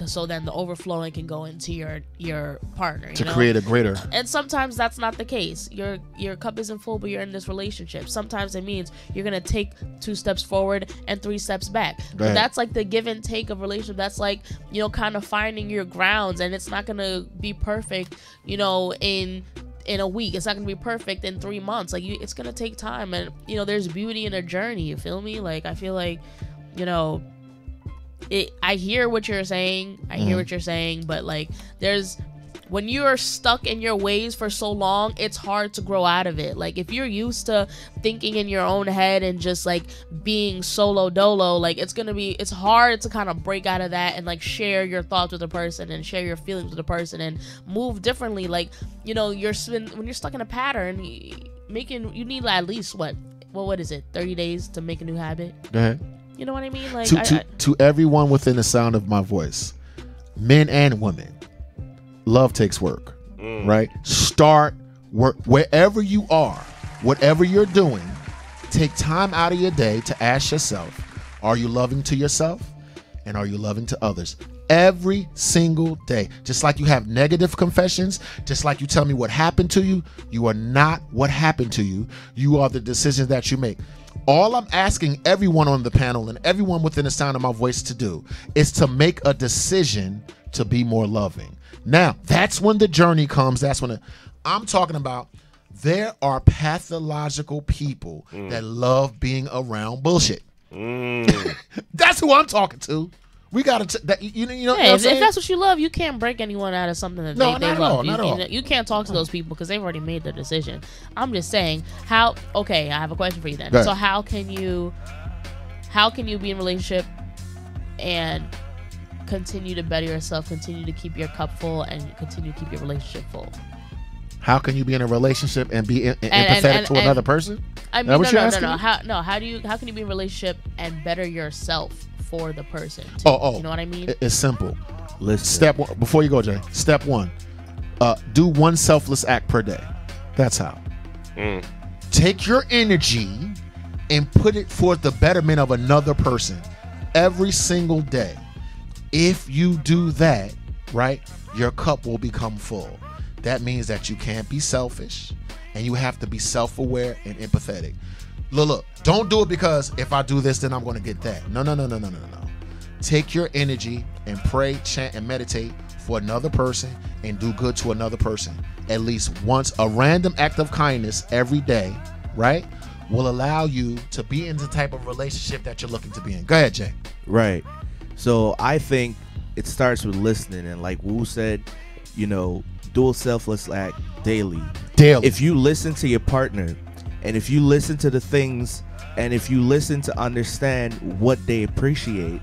So then the overflowing can go into your partner
to create a greater.
And sometimes that's not the case. Your cup isn't full, but you're in this relationship. Sometimes it means you're gonna take 2 steps forward and 3 steps back. But that's like the give and take of relationship. That's like kind of finding your grounds, and it's not gonna be perfect. In a week, it's not gonna be perfect in 3 months. Like it's gonna take time, and there's beauty in a journey. You feel me? Like I feel like I hear what you're saying. But like when you are stuck in your ways for so long, it's hard to grow out of it. Like if you're used to thinking in your own head and just like being solo dolo, like it's hard to kind of break out of that and like share your thoughts with a person and share your feelings with a person and move differently. Like when you're stuck in a pattern, you need at least what is it, 30 days to make a new habit?
Go ahead.
You know what I mean? Like
to everyone within the sound of my voice, men and women, love takes work, right? Start work wherever you are, whatever you're doing. Take time out of your day to ask yourself, are you loving to yourself and are you loving to others? Every single day. Just like you have negative confessions, just like you tell me what happened to you, you are not what happened to you. You are the decisions that you make. All I'm asking everyone on the panel and everyone within the sound of my voice to do is to make a decision to be more loving. Now, that's when the journey comes. That's when I'm talking about. There are pathological people that love being around bullshit. That's who I'm talking to. We gotta,
if that's what you love, you can't break anyone out of something that they love.
Not at all.
You can't talk to those people because they've already made their decision. I'm just saying, okay, I have a question for you then. So how can you be in a relationship and continue to better yourself, continue to keep your cup full, and continue to keep your relationship full?
How can you be in a relationship and be empathetic to another person?
I mean, no. How can you be in a relationship and better yourself for the person too? You know what I mean?
It's simple. Step one, before you go, Jay. Step 1, do 1 selfless act per day. That's how. Take your energy and put it for the betterment of another person every single day. If you do that, right, your cup will become full. That means that you can't be selfish, and you have to be self-aware and empathetic. Look, don't do it because if I do this, then I'm going to get that. No. Take your energy and pray, chant, and meditate for another person and do good to another person. At least once, a random act of kindness every day, right, will allow you to be in the type of relationship that you're looking to be in. Go ahead, Jay.
Right. So I think it starts with listening. And like Wu said, do a selfless act daily. If you listen to your partner, and if you listen to the things, and if you listen to understand what they appreciate,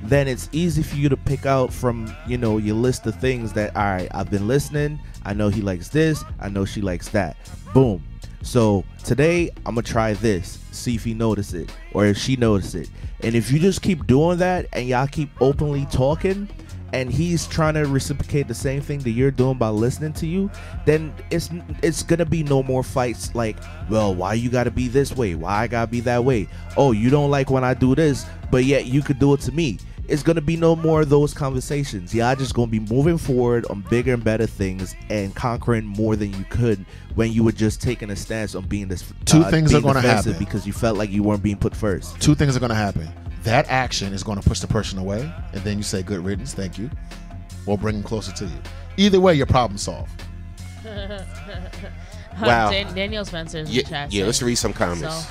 then it's easy for you to pick out from, your list of things that, all right, I've been listening. I know he likes this. I know she likes that. Boom. So today I'm going to try this. See if he notices it or if she notices it. And if you just keep doing that and y'all keep openly talking, and he's trying to reciprocate the same thing that you're doing by listening to you, then it's gonna be no more fights like, well, why you gotta be this way? Why I gotta be that way? Oh, you don't like when I do this, but yet you could do it to me. It's gonna be no more of those conversations. Y'all just gonna be moving forward on bigger and better things and conquering more than you could when you were just taking a stance on being this.
Two things are gonna happen
because you felt like you weren't being put first.
2 things are gonna happen. That action is going to push the person away, and then you say good riddance, thank you, or bring them closer to you. Either way, your problem solved.
Wow.
Daniel Spencer's in the chat.
Yeah, let's read some comments.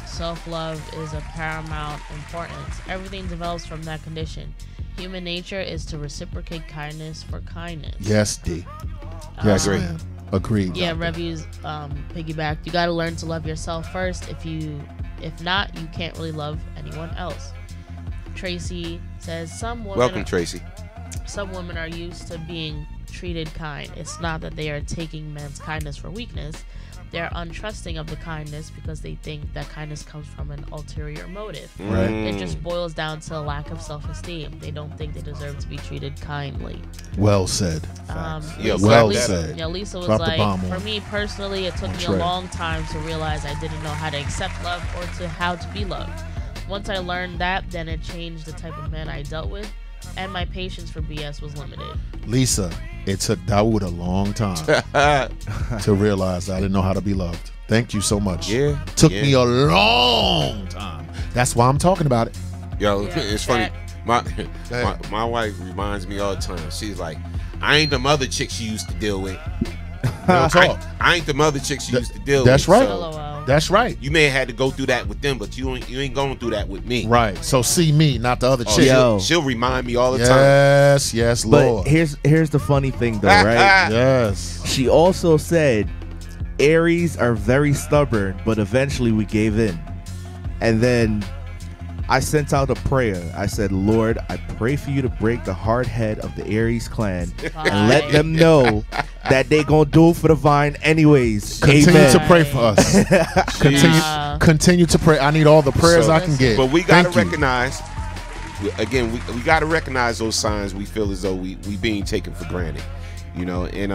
Self-love is of paramount importance. Everything develops from that condition. Human nature is to reciprocate kindness for kindness.
Yes, D. Yes, man. Agreed.
Yeah, Review's piggyback. You got to learn to love yourself first. If not, you can't really love anyone else. Tracy says
Welcome, Tracy.
Some women are used to being treated kind. It's not that they are taking men's kindness for weakness. they're untrusting of the kindness because they think that kindness comes from an ulterior motive.
Right.
It just boils down to a lack of self-esteem. They don't think they deserve to be treated kindly.
Well said.
Lisa,
said.
Yeah, Lisa was
Drop the
like,
bomb
for
on
me personally, it took me a
Trey.
long time to realize I didn't know how to accept love or to how to be loved. Once I learned that, then it changed the type of men I dealt with, and my patience for BS was limited.
Lisa, it took Dawood a long time to realize I didn't know how to be loved. Thank you so much.
Yeah.
Took me a long time. That's why I'm talking about it.
Yo, it's funny. My wife reminds me all the time. She's like, I ain't the mother chick she used to deal with. I ain't the mother chick she used to deal
That's
with.
right.
So
That's right.
you may have had to go through that with them, but you ain't going through that with me.
Right. So see me, not the other chick.
She'll remind me all the time.
Yes, yes, Lord.
But here's the funny thing, though, right?
Yes.
She also said Aries are very stubborn, but eventually we gave in. And then I sent out a prayer. I said, Lord, I pray for you to break the hard head of the Aries clan and let them know that they gonna do it for the vine anyways.
Continue
Amen.
to pray for us. Continue to pray. I need all the prayers I can get.
But we gotta
Thank you.
recognize, again, we gotta recognize those signs we feel as though we being taken for granted. You know, and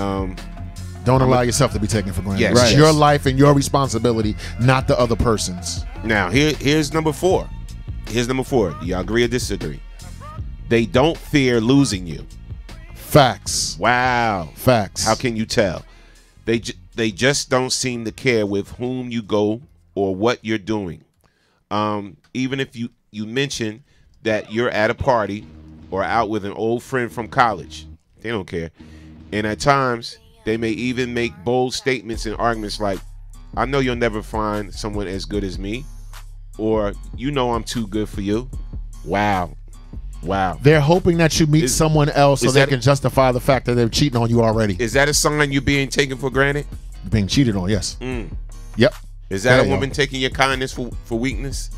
Don't allow yourself to be taken for granted.
Yes.
It's your life and your responsibility, not the other person's.
Now here's number 4. Here's number 4. Do y'all agree or disagree? They don't fear losing you.
Facts.
Wow.
Facts.
How can you tell? They just don't seem to care with whom you go or what you're doing. Even if you mention that you're at a party or out with an old friend from college, they don't care. And at times, they may even make bold statements and arguments like, I know you'll never find someone as good as me, or you know I'm too good for you. Wow.
They're hoping that you meet someone else so they can justify the fact that they're cheating on you already.
Is that a sign you're being taken for granted?
Being cheated on, yes. Yep.
Is that a woman taking your kindness for weakness?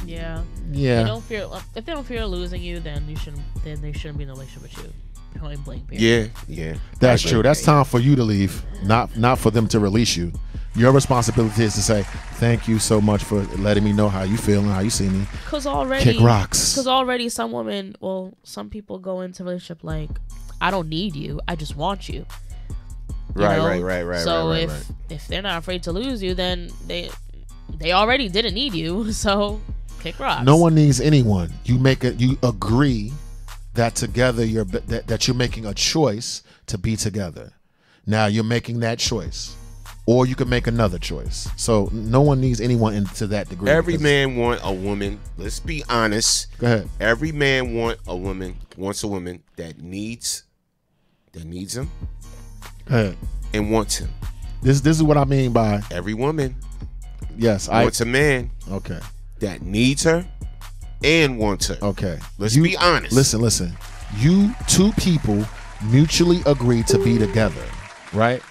Yeah.
Yeah.
If they don't fear losing you, then they shouldn't be in a relationship with you. Point blank. Period.
Yeah.
That's true. That's time for you to leave, not for them to release you. Your responsibility is to say, thank you so much for letting me know how you feel and how you see me.
Because already,
kick rocks.
Because already some women, some people go into a relationship like, I don't need you, I just want you.
Right.
So if they're not afraid to lose you, then they already didn't need you. So kick rocks.
No one needs anyone. You agree that together that you're making a choice to be together. Now you're making that choice. Or you can make another choice. So no one needs anyone to that degree.
Every man wants a woman. Let's be honest.
Go ahead.
Every man wants a woman that needs him.
Go ahead.
And wants him.
This is what I mean by
every woman.
Yes,
wants a man.
Okay.
That needs her and wants her.
Okay.
Let's be honest.
Listen. You two people mutually agree to be together, right?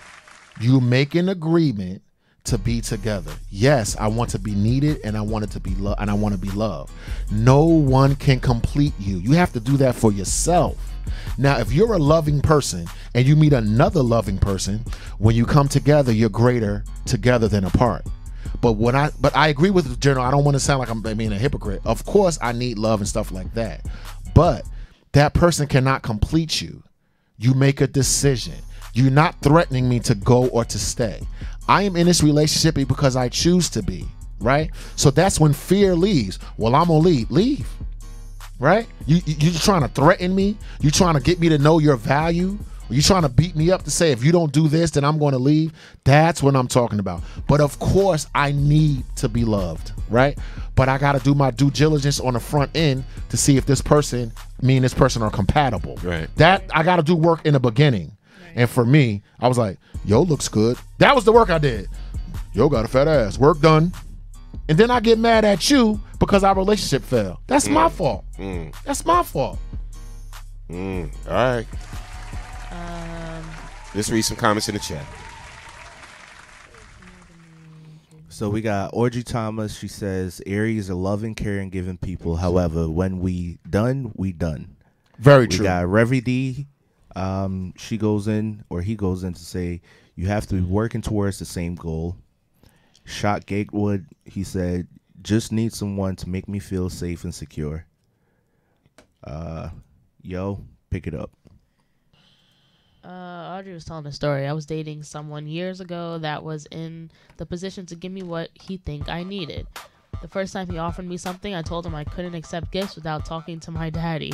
You make an agreement to be together. Yes, I want to be needed and I want it to be loved and I want to be loved. No one can complete you. You have to do that for yourself. Now, if you're a loving person and you meet another loving person, when you come together, you're greater together than apart. But I agree with the general. I don't want to sound like I'm being a hypocrite. Of course, I need love and stuff like that. But that person cannot complete you. You make a decision. You're not threatening me to go or to stay. I am in this relationship because I choose to be, right? So that's when fear leaves. Well, I'm gonna leave, right? You're trying to threaten me. You're trying to get me to know your value. You're trying to beat me up to say, if you don't do this, then I'm going to leave. That's what I'm talking about. But of course, I need to be loved, right? But I got to do my due diligence on the front end to see if this person, me and this person are compatible.
Right.
That I got to do work in the beginning. And for me, I was like, yo, looks good. That was the work I did. Yo, got a fat ass. Work done. And then I get mad at you because our relationship fell. That's my fault. That's my fault.
All right. Let's read some comments in the chat.
So we got Audrey Thomas. She says, Aries are loving, caring, giving people. However, when we done, we done.
Very true.
We got Revy D. She goes in, or he goes in to say, You have to be working towards the same goal. Shot Gatewood, he said, just need someone to make me feel safe and secure. Yo, pick it up.
Audrey was telling a story. I was dating someone years ago that was in the position to give me what he think I needed. The first time he offered me something, I told him I couldn't accept gifts without talking to my daddy.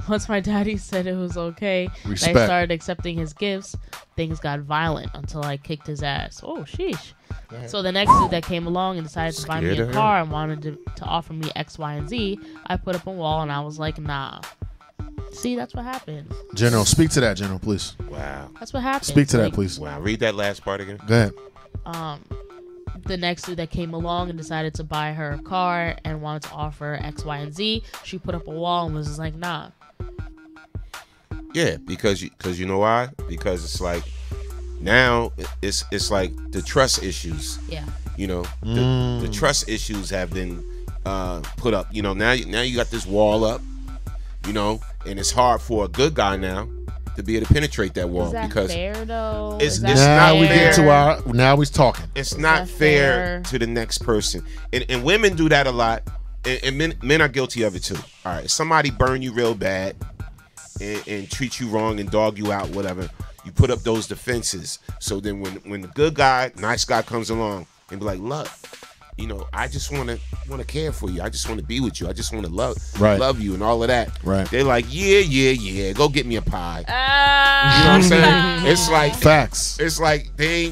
Once my daddy said it was okay,
Respect.
I started accepting his gifts. Things got violent until I kicked his ass. Oh, sheesh. So the next dude that came along and decided to buy me a car and wanted to offer me X, Y, and Z, I put up a wall and I was like, nah. See, that's what happens.
General, speak to that, General, please.
Wow.
That's what happens.
Speak to
like,
that, please.
Wow. Read that last part again.
Go ahead.
The next dude that came along and decided to buy her a car and wanted to offer X, Y, and Z, she put up a wall and was just like, nah.
Yeah, because you know why? Because it's like now it's like the trust issues.
Yeah.
You know, the trust issues have been put up. You know, now you got this wall up. You know, and it's hard for a good guy now to be able to penetrate that wall.
Is that
because
fair though?
it's
now
not
we
fair.
get to our. Now we's talking.
It's not fair to the next person, and women do that a lot, and men are guilty of it too. All right, somebody burn you real bad, and treat you wrong and dog you out, whatever. You put up those defenses, so then when the good guy, nice guy comes along and be like, look, you know, I just want to care for you. I just want to be with you. I just want to love you and all of that.
Right.
They're like, yeah. Go get me a pie. You know what I'm saying? It's like
facts.
It's like they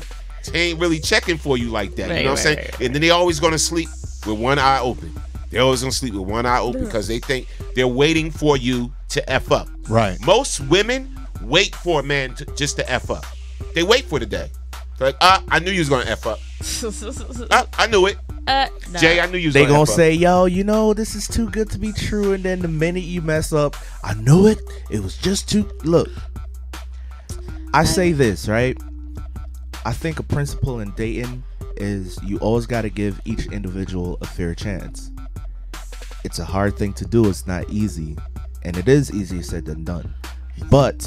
ain't really checking for you like that. You know what I'm saying? And then they always gonna sleep with one eye open. They're always gonna sleep with one eye open because they think they're waiting for you to F up.
Right.
Most women wait for a man just to F up. They wait for the day. They're like, I knew you was gonna F up. I knew it.
Nah.
Jay, I knew you was
They
gonna
gonna
F up.
say, yo, you know, this is too good to be true. And then the minute you mess up, I knew it. It was just too. Look, I say this, right? I think a principle in dating is you always got to give each individual a fair chance. It's a hard thing to do. It's not easy. And it is easier said than done. But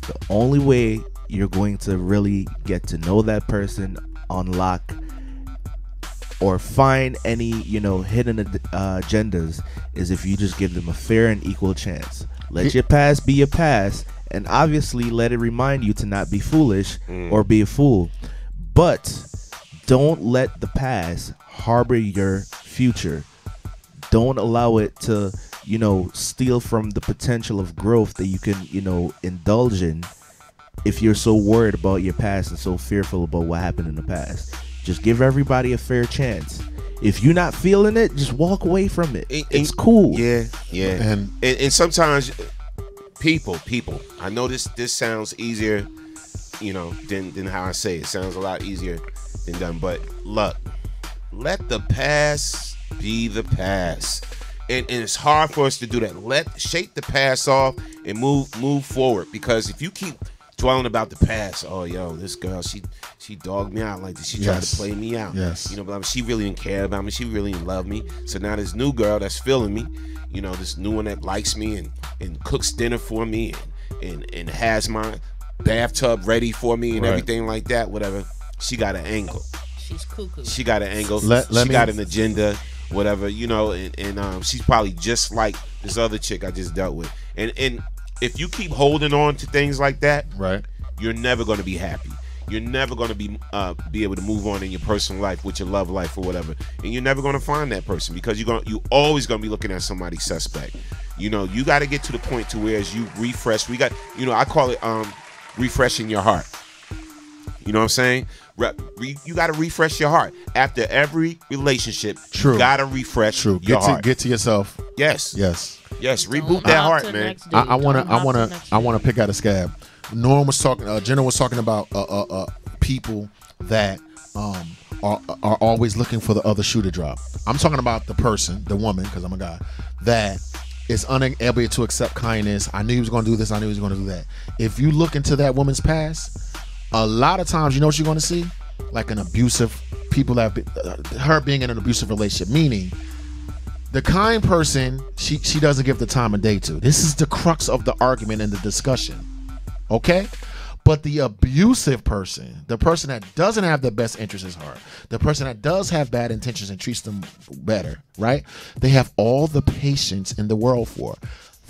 the only way you're going to really get to know that person, unlock or find any, you know, hidden agendas is if you just give them a fair and equal chance. Let your past be your past, and obviously let it remind you to not be foolish or be a fool. But don't let the past harbor your future. Don't allow it to, you know, steal from the potential of growth that you can, you know, indulge in if you're so worried about your past and so fearful about what happened in the past. Just give everybody a fair chance. If you're not feeling it, just walk away from it. It's cool.
Yeah. And sometimes people, I know this sounds easier, you know, than how I say it. It sounds a lot easier than done. But look, let the past be the past. And it's hard for us to do that. Shake the past off and move forward. Because if you keep dwelling about the past, oh yo, this girl, she dogged me out like this. She tried to play me out.
Yes.
You know, but she really didn't care about me. She really didn't love me. So now this new girl that's feeling me, you know, this new one that likes me and cooks dinner for me and has my bathtub ready for me and everything like that, whatever. She got an angle.
She's cuckoo.
She got an angle.
She
got an agenda, whatever, you know, and she's probably just like this other chick I just dealt with. And if you keep holding on to things like that,
right,
you're never going to be happy. You're never going to be able to move on in your personal life, with your love life or whatever, and you're never going to find that person because you always going to be looking at somebody suspect. You know, you got to get to the point to where as you refresh, I call it refreshing your heart. You know what I'm saying? You got to refresh your heart after every relationship.
True.
You got to refresh your heart.
Get to yourself.
Yes.
Reboot
that heart, man.
I want to pick out a scab. Norm was talking. Jenna was talking about people that are always looking for the other shoe to drop. I'm talking about the person, the woman, because I'm a guy, that is unable to accept kindness. I knew he was going to do this. I knew he was going to do that. If you look into that woman's past, a lot of times, you know what you're going to see? Like an abusive people that her being in an abusive relationship, meaning the kind person she doesn't give the time of day to. This is the crux of the argument and the discussion. Okay? But the abusive person, the person that doesn't have the best interests at heart, the person that does have bad intentions and treats them better, right? They have all the patience in the world for.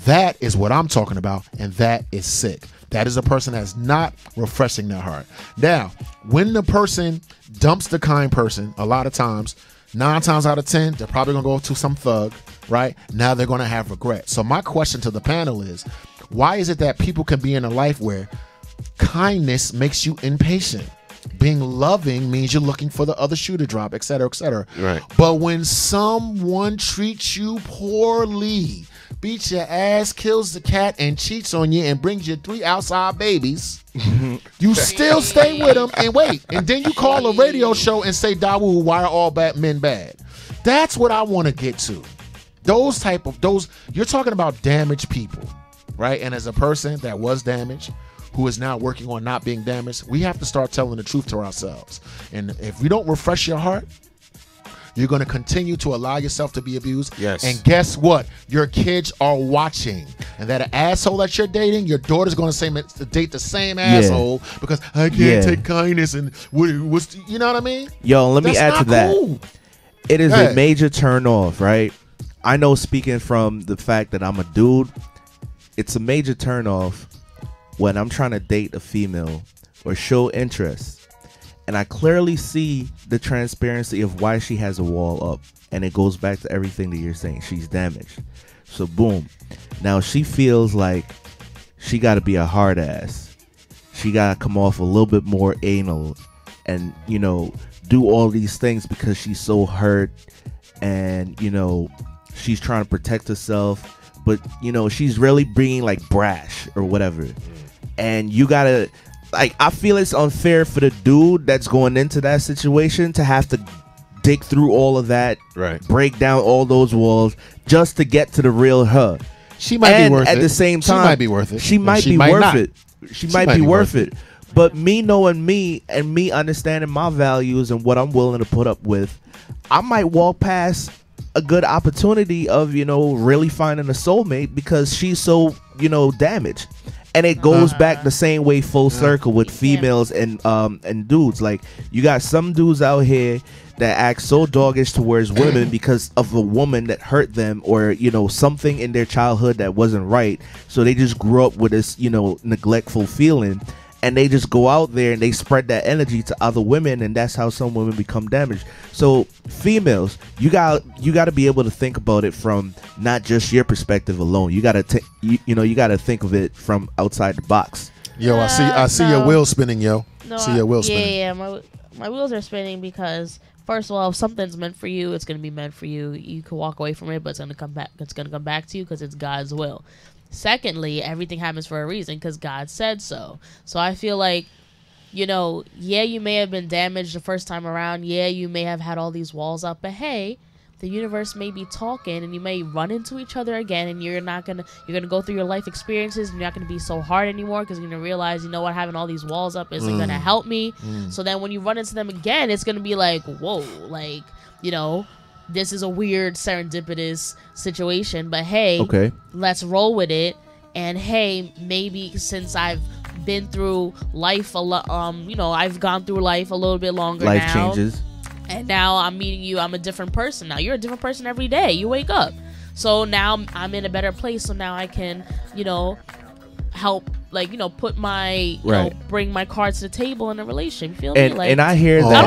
That is what I'm talking about, and that is sick. That is a person that's not refreshing their heart. Now, when the person dumps the kind person, a lot of times, 9 times out of 10, they're probably going to go to some thug, right? Now they're going to have regret. So my question to the panel is, why is it that people can be in a life where kindness makes you impatient? Being loving means you're looking for the other shoe to drop, et cetera, et cetera.
Right.
But when someone treats you poorly, beats your ass, kills the cat, and cheats on you and brings you 3 outside babies, you still stay with them and wait. And then you call a radio show and say, Dawu, why are all bad men bad? That's what I want to get to. Those, you're talking about damaged people, right? And as a person that was damaged, who is now working on not being damaged, we have to start telling the truth to ourselves. And if we don't refresh your heart, you're going to continue to allow yourself to be abused.
Yes.
And guess what? Your kids are watching. And that asshole that you're dating, your daughter's going to date the same asshole because I can't take kindness and what's you know what I mean?
Yo, let me add to that.
Cool.
It is a major turn off, right? I know, speaking from the fact that I'm a dude, it's a major turn off when I'm trying to date a female or show interest, and I clearly see the transparency of why she has a wall up, and it goes back to everything that you're saying. She's damaged. So boom, now she feels like she got to be a hard ass. She got to come off a little bit more anal and, you know, do all these things because she's so hurt, and, you know, she's trying to protect herself, but, you know, she's really being like brash or whatever. And you gotta, like, I feel it's unfair for the dude that's going into that situation to have to dig through all of that,
right?
Break down all those walls just to get to the real her.
She might be worth it.
At the same time,
she might be worth it.
She might be worth it. She might be worth it. But me knowing me and me understanding my values and what I'm willing to put up with, I might walk past a good opportunity of, you know, really finding a soulmate because she's so, you know, damaged. And it goes back the same way full circle with females and dudes. Like, you got some dudes out here that act so doggish towards women because of a woman that hurt them, or, you know, something in their childhood that wasn't right. So they just grew up with this, you know, neglectful feeling, and they just go out there and they spread that energy to other women, and that's how some women become damaged. So females, you got to be able to think about it from not just your perspective alone. You got to you got to think of it from outside the box.
Yo, I see your wheel spinning, yo.
No,
see your wheel spinning.
Yeah, my wheels are spinning because, first of all, if something's meant for you, it's going to be meant for you. You can walk away from it, but it's going to come back. It's going to come back to you because it's God's will. Secondly, everything happens for a reason because God said so. So I feel like, you know, yeah, you may have been damaged the first time around. Yeah, you may have had all these walls up. But hey, the universe may be talking, and you may run into each other again, and you're gonna go through your life experiences, and you're not gonna be so hard anymore because you're gonna realize, you know what, having all these walls up isn't gonna help me. So then when you run into them again, it's gonna be like, whoa, like, you know, this is a weird serendipitous situation, but hey,
okay,
let's roll with it. And hey, maybe since I've been through life a lot, you know, I've gone through life a little bit longer now.
Life changes.
And now I'm meeting you. I'm a different person now. You're a different person every day. You wake up. So now I'm in a better place. So now I can, you know, help, like, you know, put my, you know, bring my cards to the table in a relationship. You feel me? Like,
and I hear that.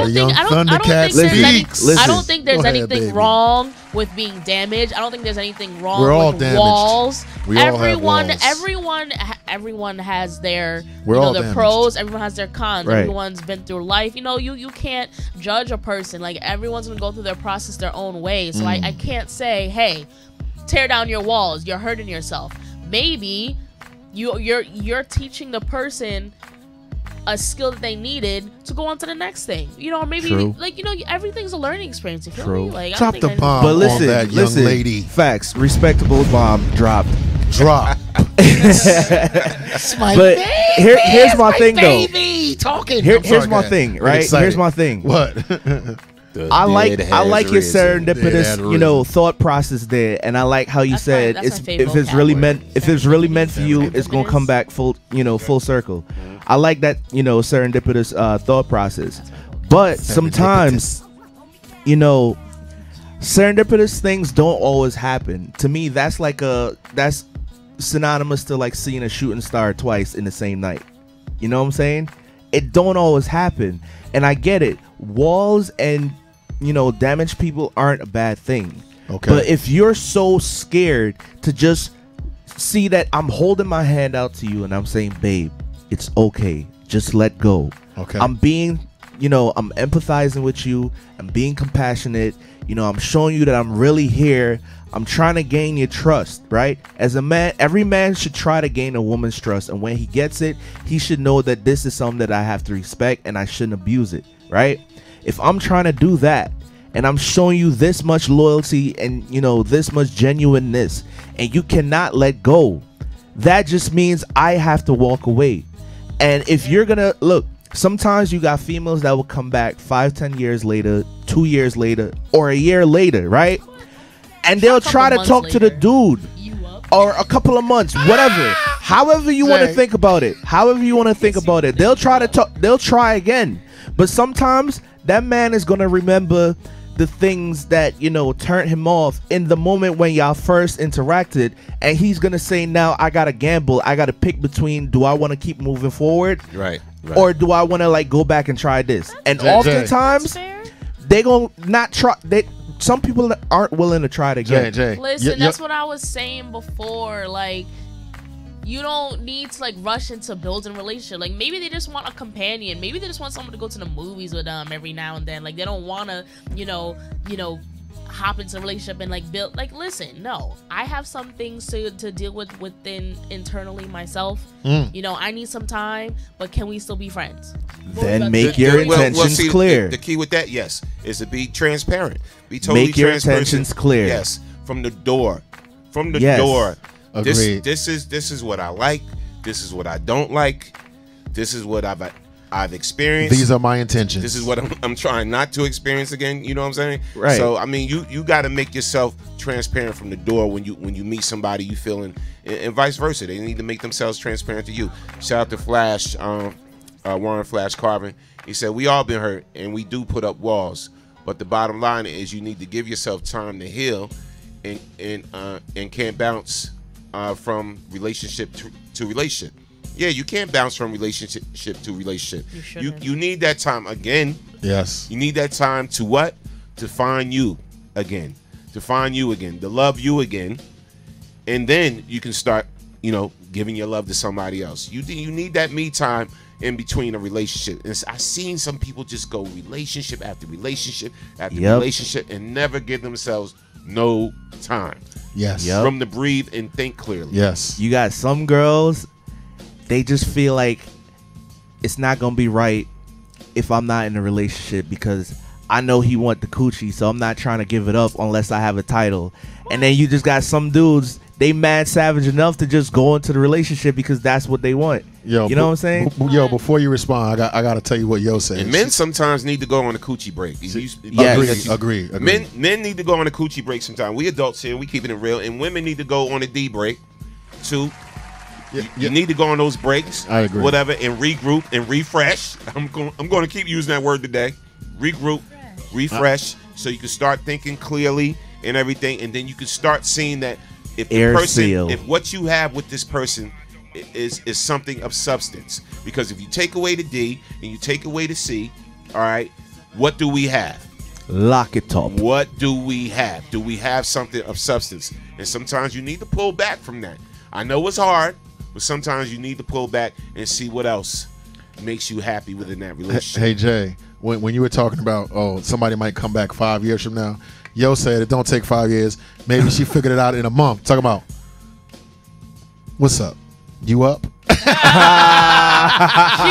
I don't think there's anything wrong with being damaged. I don't think there's anything wrong with walls. Everyone has their, their pros. Everyone has their cons.
Right.
Everyone's been through life. You know, you can't judge a person. Like, everyone's gonna go through their process their own way. So I can't say, hey, tear down your walls. You're hurting yourself. Maybe you're teaching the person a skill that they needed to go on to the next thing, you know, or maybe like, you know, everything's a learning experience. You feel me? Like,
drop the bomb,
but listen,
on that young lady.
Facts, respectable bomb dropped.
Drop.
But here's my thing, though.
Talking.
Here's my thing, right? Here's my thing.
What?
I like your serendipitous, you know, thought process there, and I like how you said if it's really meant for you, it's gonna come back full circle. I like that, you know, serendipitous thought process. But sometimes, you know, serendipitous things don't always happen. To me, that's synonymous to like seeing a shooting star twice in the same night. You know what I'm saying? It don't always happen. And I get it. Walls and, you know, damaged people aren't a bad thing.
Okay.
But if you're so scared to just see that I'm holding my hand out to you and I'm saying, babe, it's okay, just let go.
Okay.
I'm being, you know, I'm empathizing with you. I'm being compassionate. You know, I'm showing you that I'm really here. I'm trying to gain your trust, right? As a man, every man should try to gain a woman's trust. And when he gets it, he should know that this is something that I have to respect and I shouldn't abuse it, right? If I'm trying to do that and I'm showing you this much loyalty and, you know, this much genuineness and you cannot let go, that just means I have to walk away. And if you're gonna look, sometimes you got females that will come back 5-10 years later, 2 years later, or a year later, right? And they'll try to talk to the dude, or a couple of months, whatever. However you want to think about it. However you want to think about it. They'll try to talk. They'll try again. But sometimes that man is gonna remember the things that, you know, turned him off in the moment when y'all first interacted, and he's gonna say, now I gotta gamble. I gotta pick between, do I want to keep moving forward,
right,
or do I want to like go back and try this? And oftentimes they gonna not try. Some people aren't willing to try it again.
Listen, that's what I was saying before. Like, you don't need to like rush into building a relationship. Like, maybe they just want a companion. Maybe they just want someone to go to the movies with them every now and then. Like, they don't want to, you know, hop into a relationship and like build. Like, listen, no, I have some things to deal with within internally myself. You know, I need some time, but can we still be friends?
Then make your intentions clear.
The key with that, yes, is to be transparent. Be totally
make your
transparent.
intentions clear.
Yes, from the door. From the door.
Agreed.
This is what I like. This is what I don't like. This is what I've experienced.
These are my intentions.
This is what I'm trying not to experience again. You know what I'm saying?
Right.
So I mean, you got to make yourself transparent from the door when you meet somebody you feeling, and vice versa. They need to make themselves transparent to you. Shout out to Flash, Warren Flash Carbon. He said, we all been hurt and we do put up walls, but the bottom line is you need to give yourself time to heal, and can't bounce from relationship to relationship. Yeah, you can't bounce from relationship to relationship. You need that time again.
Yes.
You need that time to what? To find you again. To find you again. To love you again. And then you can start, you know, giving your love to somebody else. You need that me time in between a relationship. And I've seen some people just go relationship after relationship after relationship and never give themselves no time.
Yes.
From to breathe and think clearly.
Yes.
You got some girls, they just feel like it's not gonna be right if I'm not in a relationship because I know he want the coochie, so I'm not trying to give it up unless I have a title. And then you just got some dudes, they mad savage enough to just go into the relationship because that's what they want.
Yo,
you know what I'm saying?
Yo, before you respond, I got to tell you what Yo said.
And men sometimes need to go on a coochie break.
Agree.
Men need to go on a coochie break sometimes. We adults here, we keeping it real, and women need to go on a D break too. You need to go on those breaks.
I agree.
Whatever, and regroup and refresh. I'm going to keep using that word today. Regroup, refresh, so you can start thinking clearly and everything, and then you can start seeing that if what you have with this person is something of substance. Because if you take away the D and you take away the C, all right, what do we have?
Lock it up.
What do we have? Do we have something of substance? And sometimes you need to pull back from that. I know it's hard, but sometimes you need to pull back and see what else makes you happy within that relationship.
Hey Jay, when you were talking about, oh, somebody might come back 5 years from now, Yo said it don't take 5 years. Maybe she figured it out in a month. Talking about, what's up? You up?
She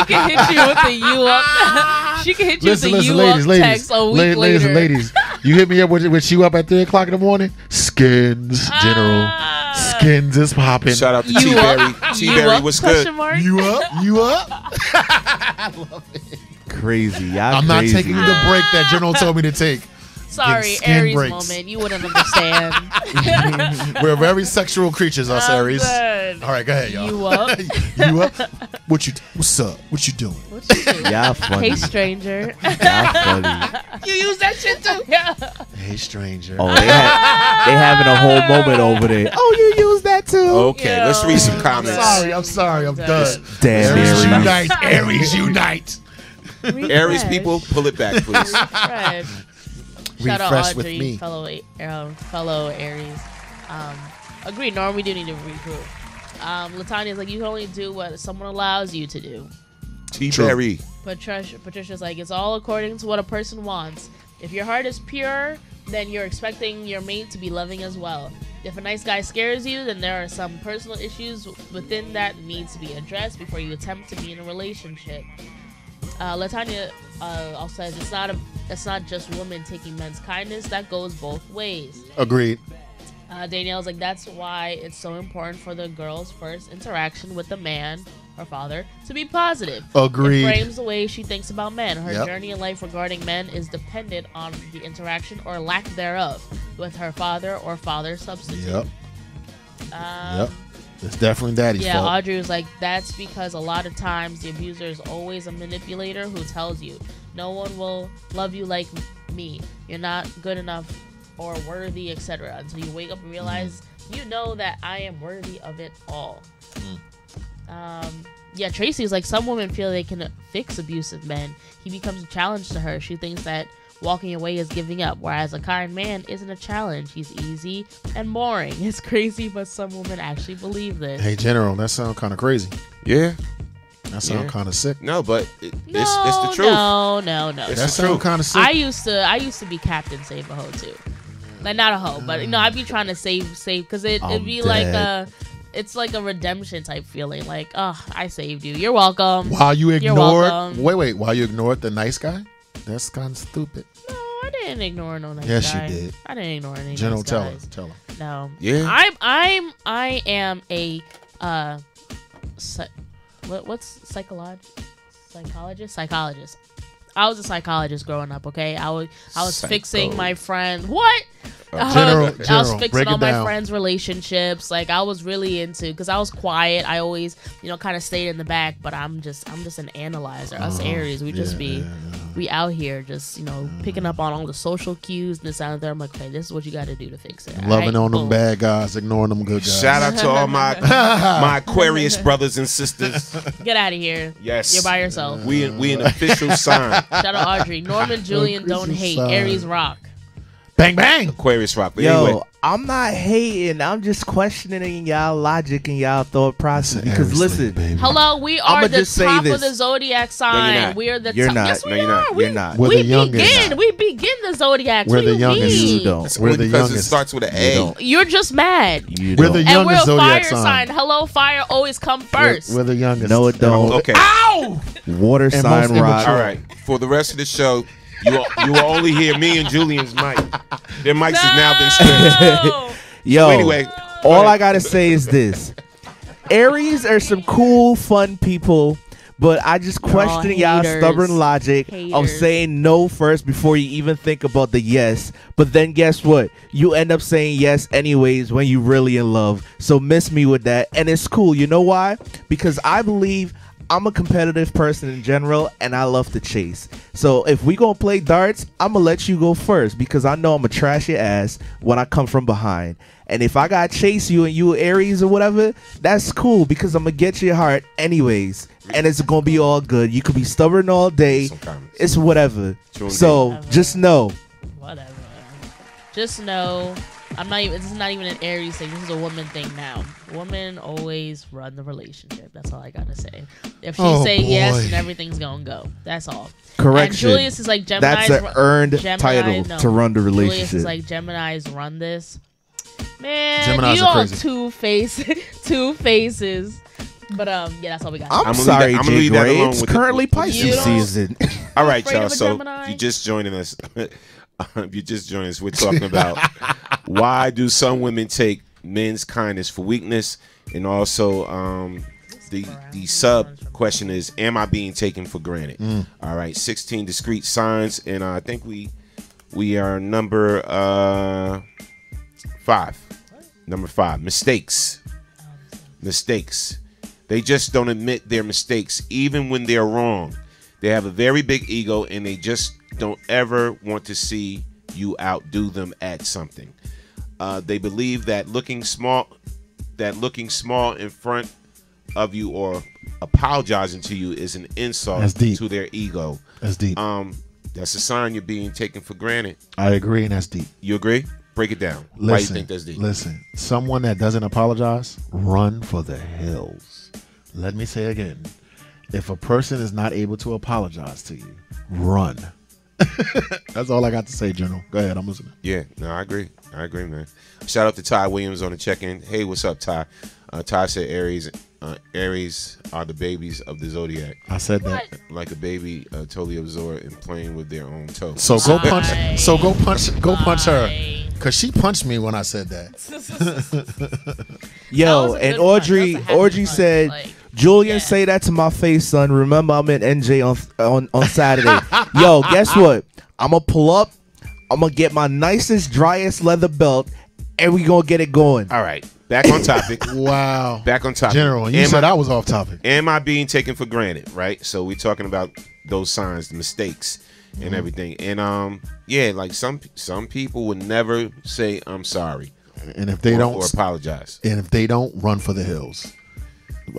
can hit you with the you up. She can hit you with the you up text a week later.
Ladies and ladies, you hit me up with you up at 3 o'clock in the morning. Skins, General. Skins is popping.
Shout out to T-Berry. T-Berry, what's good?
You up? You up? I love it.
Crazy.
I'm not taking the break that General told me to take.
Sorry,
skin
Aries
breaks.
moment. You wouldn't understand.
We're very sexual creatures, us
I'm
Aries.
good.
All right, go ahead, y'all.
You up?
You up? What's up? What you doing?
Y'all funny.
Hey, stranger.
Y'all funny.
You use that shit too. Yeah.
Hey, stranger.
Oh, they having a whole moment over there. Oh, you use that too?
Okay, let's read some comments.
I'm sorry. I'm done.
Damn,
Aries
Aries.
unite. Aries unite.
Aries people, pull it back, please.
Right. Shout out
Refresh
Audrey,
with me.
fellow Aries. Agreed, Norm, we do need to regroup. Latania's like, you can only do what someone allows you to do.
T-Berry.
Patricia's like, it's all according to what a person wants. If your heart is pure, then you're expecting your mate to be loving as well. If a nice guy scares you, then there are some personal issues within that needs to be addressed before you attempt to be in a relationship. Latanya also says it's not just women taking men's kindness, that goes both ways.
Agreed.
Danielle's like, that's why it's so important for the girl's first interaction with the man, her father, to be positive.
Agreed.
It frames the way she thinks about men. Her
Yep.
journey in life regarding men is dependent on the interaction or lack thereof with her father or father substitute.
Yep. It's definitely daddy's
Yeah,
fault.
Audrey was like, that's because a lot of times the abuser is always a manipulator who tells you, no one will love you like me. You're not good enough or worthy, etc. Until you wake up and realize, you know that I am worthy of it all. Yeah, Tracy's like, some women feel they can fix abusive men. He becomes a challenge to her. She thinks that walking away is giving up, whereas a kind man isn't a challenge. He's easy and boring. It's crazy, but some women actually believe this.
Hey, General, that sounds kind of crazy.
Yeah.
That sounds kind of sick.
No, but it's the truth.
No.
That sounds kind of sick.
I used to be Captain Save a Hoe too. Like, not a hoe, but I'd be trying to save because it'd be like it's like a redemption type feeling. Like, oh, I saved you. You're welcome.
While you
You're welcome.
while you ignored the nice guy? That's kind of stupid.
No, I didn't ignore no nice guy.
Yes, you did.
I didn't ignore any
General,
nice
tell
guys.
her.
No.
Yeah.
I am a what's psychologist. I was a psychologist growing up, okay? I was fixing my friend. What?
General,
I was fixing
break
all
it
my
down.
friends' relationships. Like, I was really into, because I was quiet. I always, kind of stayed in the back. But I'm just an analyzer. Us Aries, we just we out here just picking up on all the social cues and this out there. I'm like, okay, this is what you got to do to fix it.
Loving
all
on them bad guys, ignoring them good guys.
Shout out to all my Aquarius brothers and sisters.
Get out of here.
Yes.
You're by yourself.
We an official sign.
Shout out Audrey. Norman Julian don't hate.
sign.
Aries rock.
Bang, bang.
Aquarius rock. But
Yo,
anyway,
I'm not hating. I'm just questioning y'all logic and y'all thought process. Because listen,
Hello, we are
I'ma
the
just say
top
this.
of the zodiac sign.
not.
We are the
You're
top.
not.
Yes,
No,
we
you're
are.
not.
We,
You're not.
We're
we
the youngest.
begin. We begin the zodiac.
We're
What
the
do you
youngest.
mean?
you don't.
it's
We're
only
the
because it
youngest.
starts with an
You
A.
don't.
You're just mad.
You
We're
don't.
the
And
youngest
we're a fire
zodiac
sign. Hello, fire always come first.
We're the youngest.
No, it don't.
Okay.
Ow!
Water
And
sign
most
rock.
All right. For the rest of the show, you will only hear me and Julian's mic. Their mics has now been stripped.
No.
Yo,
So anyway,
all I gotta say is this: Aries are some cool, fun people, but I just question y'all
haters.
stubborn logic of
Haters.
saying no first before you even think about the yes. But then guess what? You end up saying yes anyways when you really in love. So miss me with that, and it's cool. You know why? Because I believe I'm a competitive person in general, and I love to chase. So if we gonna play darts, I'm gonna let you go first because I know I'm gonna trash your ass when I come from behind. And if I gotta chase you and you Aries or whatever, that's cool because I'm gonna get your heart anyways, and it's gonna be all good. You could be stubborn all day. It's whatever. So just know.
Whatever. Just know, this is not even an Aries thing. This is a woman thing now. Women always run the relationship. That's all I gotta say. If she say yes, then everything's gonna go. That's all.
Correction.
And Julius is like, Gemini's
That's an earned
Gemini,
title
no.
to run the
Julius
relationship.
is like, Geminis run this. Man,
Geminis
you
are
all
crazy.
two faces. But yeah, that's all we got.
I'm sorry,
I'm gonna
Jay
leave that
Gray.
alone
It's
with
currently
the,
Pisces season.
All right,
Afraid
y'all.
of a
So
Gemini?
if you're just joining us, if you're just joining us, we're talking about why do some women take men's kindness for weakness, and also the sub question is, am I being taken for granted? All right, 16 discrete signs, and I think we
We are number 5. Number 5, mistakes. Mistakes. They just don't admit their mistakes, even when they're wrong. They have a very big ego, and they just don't ever want to see you outdo them at something. They believe that looking small in front of you or apologizing to you is an insult to their ego.
That's deep.
That's a sign you're being taken for granted.
I agree, and that's deep.
You agree? Break it down.
Listen,
Why do you think that's deep?
Listen, someone that doesn't apologize, run for the hills. Let me say again, if a person is not able to apologize to you, run. That's all I got to say, General. Go ahead, I'm listening.
Yeah, no, I agree. I agree, man. Shout out to Ty Williams on the check-in. Hey, what's up, Ty? Ty said Aries are the babies of the zodiac.
I said that.
Like a baby totally absorbed and playing with their own toes.
So go punch. So go punch her, cause she punched me when I said that.
Yo, and Audrey said, Julian, say that to my face, son. Remember, I'm in NJ on Saturday. Yo, guess what? I'm gonna pull up. I'm gonna get my nicest, driest leather belt, and we gonna get it going.
All right. Back on topic.
Wow.
Back on topic.
General, you said I was off topic.
Am I being taken for granted, right? So we're talking about those signs, the mistakes, and everything. And yeah, like some people would never say I'm sorry.
And if they don't
or apologize.
And if they don't, run for the hills.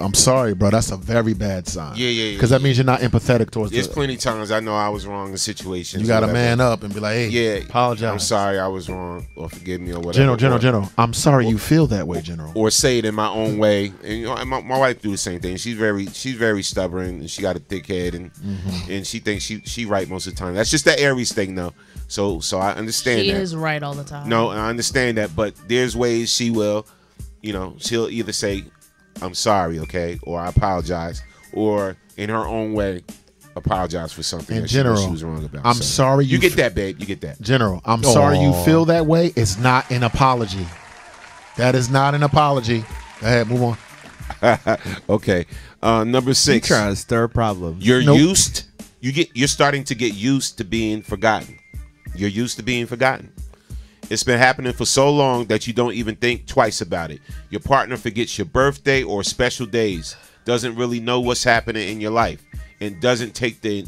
I'm sorry, bro. That's a very bad sign.
Yeah.
Because that means you're not empathetic towards
There's plenty of times I know I was wrong in situations.
You got to man up and be like, hey, apologize.
I'm sorry I was wrong, or forgive me, or whatever.
General, I'm sorry you feel that way, General.
Or say it in my own way. And you know, my wife do the same thing. She's very stubborn, and she got a thick head, and she thinks she right most of the time. That's just that Aries thing, though. So I understand
she
that.
is right all the time.
No, I understand that, but there's ways she will, she'll either say, I'm sorry, okay, or I apologize, or in her own way, apologize for something
in
that
general,
she was wrong about.
I'm sorry.
You get that, babe. You get that.
General, I'm sorry you feel that way. It's not an apology. That is not an apology. Go ahead, move on.
Okay, number 6.
You trying to stir problems.
You're you're starting to get used to being forgotten. You're used to being forgotten. It's been happening for so long that you don't even think twice about it. Your partner forgets your birthday or special days, doesn't really know what's happening in your life, and doesn't take the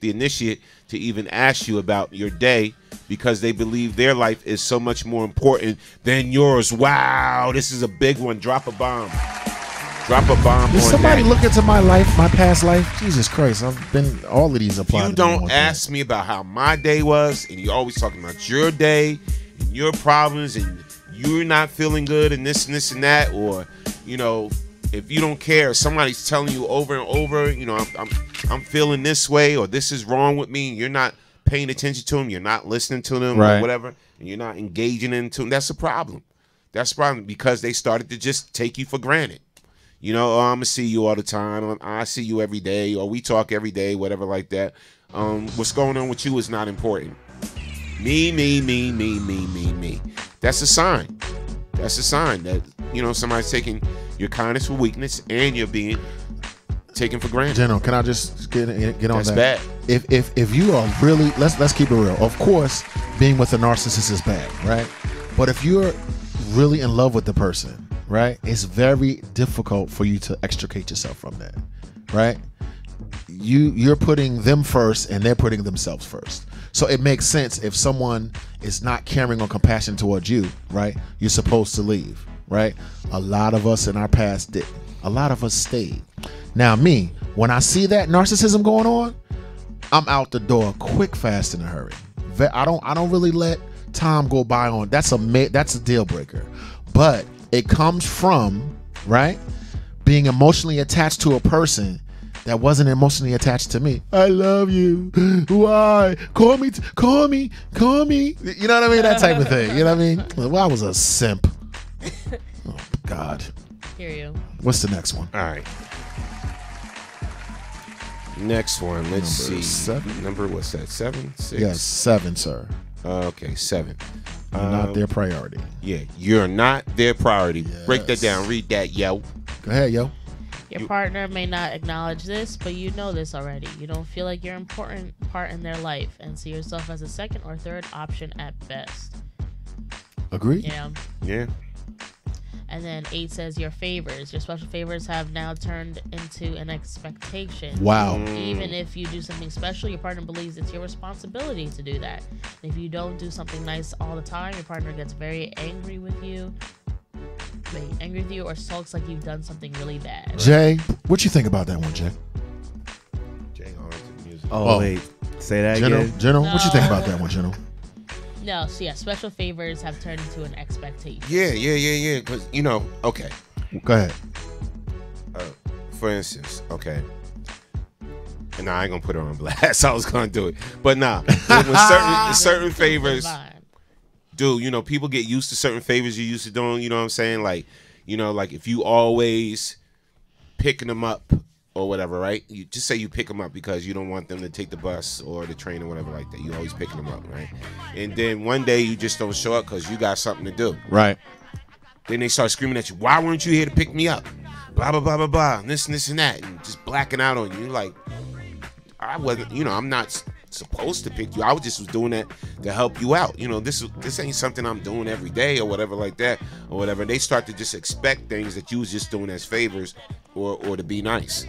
initiative to even ask you about your day because they believe their life is so much more important than yours. Wow, this is a big one. Drop a bomb. Drop a bomb.
Did somebody look into my life, my past life? Jesus Christ, I've been all of these applied.
You don't ask me about how my day was, and you're always talking about your day and your problems, and you're not feeling good, and this and that, or if you don't care, somebody's telling you over and over, I'm feeling this way, or this is wrong with me, and you're not paying attention to them, you're not listening to them, or whatever, and you're not engaging into them. That's a problem. That's a problem because they started to just take you for granted. I'm going to see you all the time. I see you every day, or we talk every day, whatever like that. What's going on with you is not important. Me. That's a sign. That's a sign that, somebody's taking your kindness for weakness and you're being taken for granted.
General, can I just get on
That's
that?
That's bad.
If you are really, let's keep it real. Of course, being with a narcissist is bad, right? But if you're really in love with the person, right, it's very difficult for you to extricate yourself from that, right? You're putting them first and they're putting themselves first. So it makes sense if someone is not caring or compassion towards you, right? You're supposed to leave, right? A lot of us in our past did. A lot of us stayed. Now me, when I see that narcissism going on, I'm out the door quick, fast, in a hurry. I don't really let time go by on. That's a deal breaker. But it comes from, right, being emotionally attached to a person that wasn't emotionally attached to me. I love you. Why? Call me. You know what I mean? That type of thing. You know what I mean? Well, I was a simp. Oh, God.
Hear you.
What's the next one?
All right. Next one. Let's see.
7.
Number, what's that? 7? 6?
Yes, 7, sir.
Okay, 7.
You're not their priority.
Yeah, you're not their priority.
Yes.
Break that down. Read that, yo.
Go ahead, yo.
Your partner may not acknowledge this, but you know this already. You don't feel like you're an important part in their life and see yourself as a second or third option at best.
Agree?
Yeah.
Yeah.
And then 8 says your favors. Your special favors have now turned into an expectation.
Wow.
Even if you do something special, your partner believes it's your responsibility to do that. And if you don't do something nice all the time, your partner gets very angry with you. Or sulks like you've done something really bad.
Jay, what you think about that one, Jay?
Jay on to music.
Oh, wait. Say that again.
General, what you think about that one, General?
No, so yeah, special favors have turned into an expectation.
Yeah. Because, okay.
Go ahead.
For instance, okay. And I ain't going to put her on blast. I was going to do it. But nah. With certain favors, dude, people get used to certain favors you used to doing. You know what I'm saying? Like, like if you always picking them up or whatever, right? You just say you pick them up because you don't want them to take the bus or the train or whatever like that. You always picking them up, right? And then one day you just don't show up because you got something to do.
Right.
Then they start screaming at you, why weren't you here to pick me up? Blah, blah, blah, blah, blah, and this and that, and just blacking out on you. You're like, I wasn't, I'm not supposed to pick you. I was doing that to help you out. This ain't something I'm doing every day or whatever like that or whatever. They start to just expect things that you was just doing as favors or to be nice.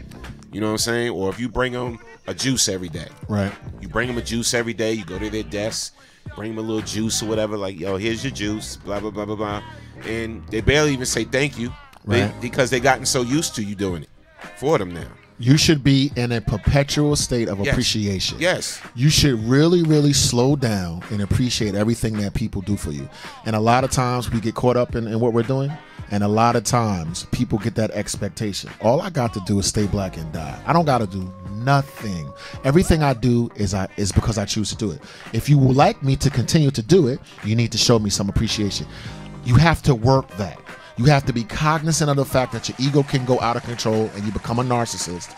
You know what I'm saying? Or if you bring them a juice every day.
Right.
You bring them a juice every day. You go to their desk, bring them a little juice or whatever. Like, yo, here's your juice, blah, blah, blah, blah, blah. And they barely even say thank you.
Right.
Because they gotten so used to you doing it for them now.
You should be in a perpetual state of appreciation.
Yes.
You should really, really slow down and appreciate everything that people do for you. And a lot of times we get caught up in what we're doing. And a lot of times people get that expectation. All I got to do is stay black and die. I don't got to do nothing. Everything I do is because I choose to do it. If you would like me to continue to do it, you need to show me some appreciation. You have to work that. You have to be cognizant of the fact that your ego can go out of control and you become a narcissist.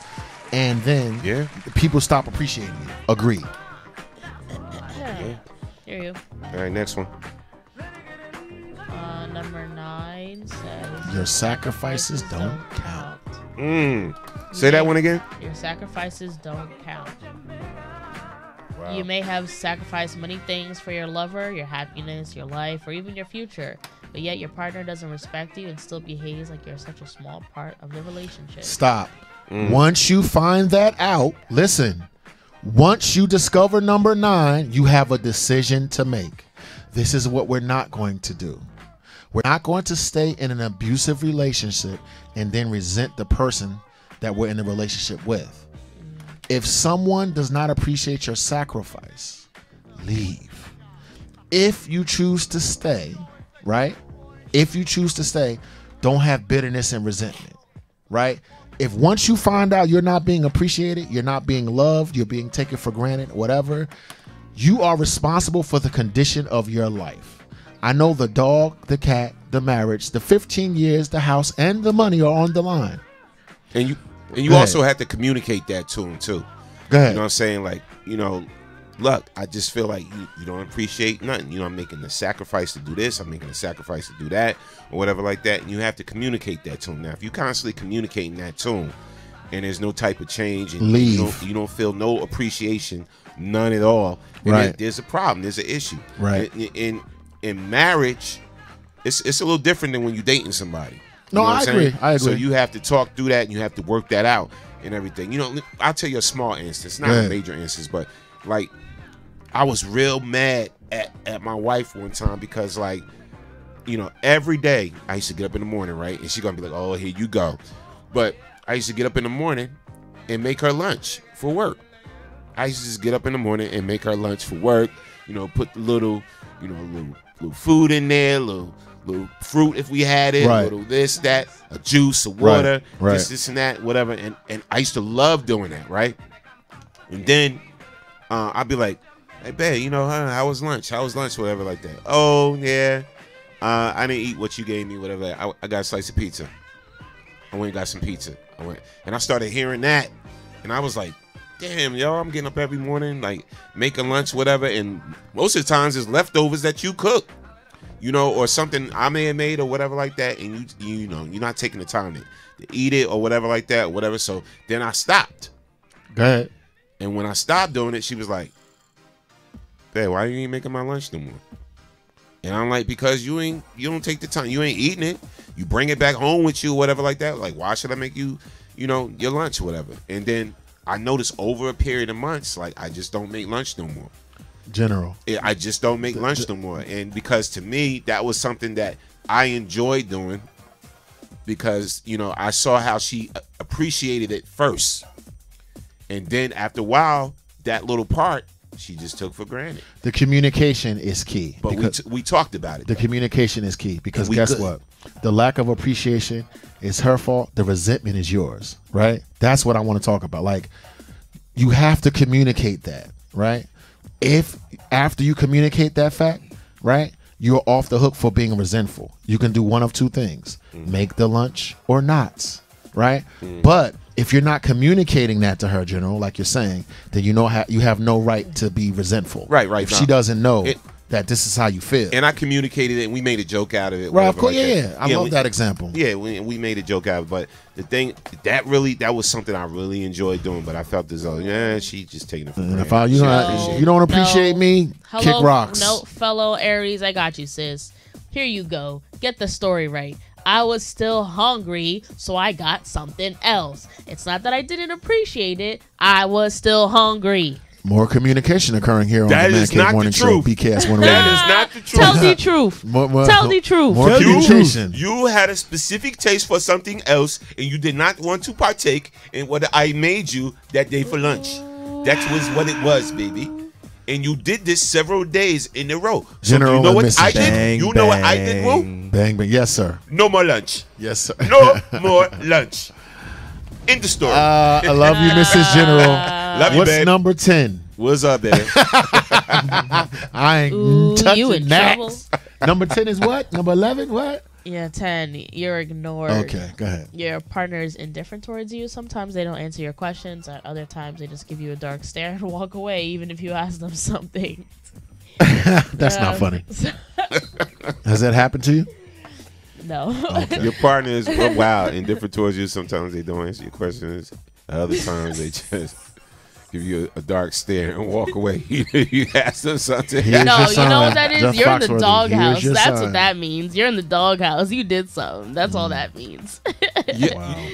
And then people stop appreciating you. Agree.
Yeah. Hear you.
All right, next one.
Number 9 says
your sacrifices don't count.
Say that one again.
Your sacrifices don't count.
Wow.
You may have sacrificed many things for your lover, your happiness, your life, or even your future, but yet your partner doesn't respect you and still behaves like you're such a small part of the relationship.
Stop. Once you find that out, listen, once you discover number 9, you have a decision to make. This is what we're not going to do. We're not going to stay in an abusive relationship and then resent the person that we're in a relationship with. If someone does not appreciate your sacrifice, leave. If you choose to stay, right? If you choose to stay, don't have bitterness and resentment, right? If once you find out you're not being appreciated, you're not being loved, you're being taken for granted, whatever, you are responsible for the condition of your life. I know the dog, the cat, the marriage, the 15 years, the house, and the money are on the line.
And you also have to communicate that to them too.
Go ahead.
You know what I'm saying? Like, look, I just feel like you don't appreciate nothing. I'm making the sacrifice to do this. I'm making the sacrifice to do that or whatever like that. And you have to communicate that to them. Now, if you constantly communicating that to them and there's no type of change and
leave.
You don't feel no appreciation, none at all, then there's a problem. There's an issue.
Right.
In marriage, it's a little different than when you're dating somebody.
No, I agree.
So you have to talk through that and you have to work that out and everything. I'll tell you a small instance, not a major instance, but like I was real mad at my wife one time because every day I used to get up in the morning, right? And she's gonna be like, oh, here you go. But I used to get up in the morning and make her lunch for work. I used to just get up in the morning and make her lunch for work, put the little food in there, little fruit if we had it, little this, that, a juice, a water, this and that, whatever. And I used to love doing that, right? And then I'd be like, hey, babe, how was lunch? Whatever like that. Oh, yeah. I didn't eat what you gave me, whatever. I got a slice of pizza. I went and got some pizza. And I started hearing that. And I was like, damn, yo, I'm getting up every morning, like making lunch, whatever. And most of the times it's leftovers that you cook. you know, or something I may have made or whatever like that, and you know, you're not taking the time to eat it or whatever like that, or whatever. So then I stopped.
Go ahead.
And when I stopped doing it, she was like, "Babe, why you ain't making my lunch no more?" And I'm like, "Because you don't take the time. You ain't eating it. You bring it back home with you or whatever like that. Like, why should I make you, you know, your lunch or whatever?" And then I noticed over a period of months, like, I just don't make lunch no more.
General.
I just don't make lunch no more. And because to me, that was something that I enjoyed doing, because, you know, I saw how she appreciated it first. And then after a while, that little part, she just took for granted.
The communication is key.
But we talked about it.
The communication is key, because guess
good.
what? The lack of appreciation is her fault. The resentment is yours, right? That's what I want to talk about. Like, you have to communicate that, right? If after you communicate that fact, right, you're off the hook for being resentful. You can do one of two things: make the lunch or not, right? But if you're not communicating that to her, General, like you're saying, then you know you have no right to be resentful.
Right.
If she doesn't know that this is how you feel.
And I communicated it, and we made a joke out of it.
Right, of course,
like
yeah. I love that example.
Yeah, we made a joke out of it. But the thing, that was something I really enjoyed doing, but I felt as though, she just taking it for granted.
If you don't appreciate me, kick rocks.
No, fellow Aries, I got you, sis. Here you go. Get the story right. I was still hungry, so I got something else. It's not that I didn't appreciate it. I was still hungry.
More communication occurring here on the Man Cave Morning Show, BKS 1 Radio.
That is not the truth.
Tell the truth. Tell the truth.
More communication.
You had a specific taste for something else, and you did not want to partake in what I made you that day for lunch. That was what it was, baby. And you did this several days in a row. So
General,
you know what I
bang,
did? You know what I did, Woo?
Bang, bang. Yes, sir.
No more lunch.
Yes, sir.
No more lunch. In the story.
I love you, Mrs. General.
Love you,
What's
babe?
number 10?
What's up, babe?
I ain't
you
touching
in
that.
trouble.
Number 10 is what? Number 11? What?
Yeah, 10. You're ignored.
Okay, go ahead.
Your partner is indifferent towards you. Sometimes they don't answer your questions. At other times, they just give you a dark stare and walk away, even if you ask them something.
That's not funny. Has that happened to you?
No.
Okay. Your partner is indifferent towards you. Sometimes they don't answer your questions. Other times they just give you a dark stare and walk away. You ask them something.
No, you know what that is?
Jeff
You're in the
Foxworthy,
doghouse.
here's
That's
your
what
sign.
that means. You're in the doghouse. You did something. That's all that means.
Wow.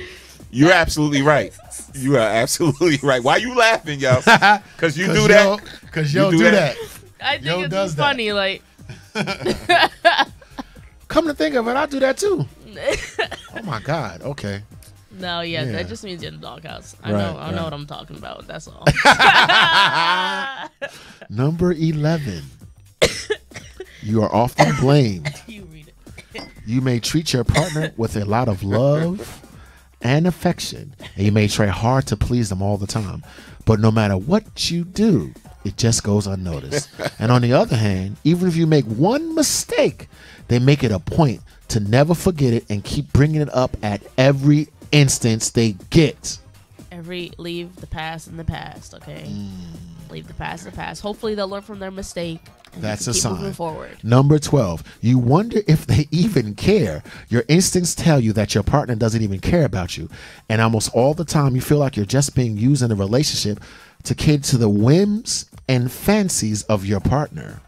You're absolutely right. You are absolutely right. Why you laughing, yo? Because you do that.
Because yo do that.
I think
Yo
it's
does
just funny. Like,
come to think of it, I do that too. Oh my God. Okay.
no, yeah,
Yeah.
that just means you're in the doghouse. I
Right,
know
right.
what I'm talking about. That's all.
Number 11. You are often blamed.
You read it.
You may treat your partner with a lot of love and affection, and you may try hard to please them all the time. But no matter what you do, it just goes unnoticed. And on the other hand, even if you make one mistake, they make it a point to never forget it and keep bringing it up at every instance they get.
Leave the past in the past, okay? Leave the past in the past. Hopefully they'll learn from their mistake. And
That's
they
a
can keep
sign.
moving forward.
Number 12. You wonder if they even care. Your instincts tell you that your partner doesn't even care about you. And almost all the time you feel like you're just being used in a relationship to cater to the whims and fancies of your partner.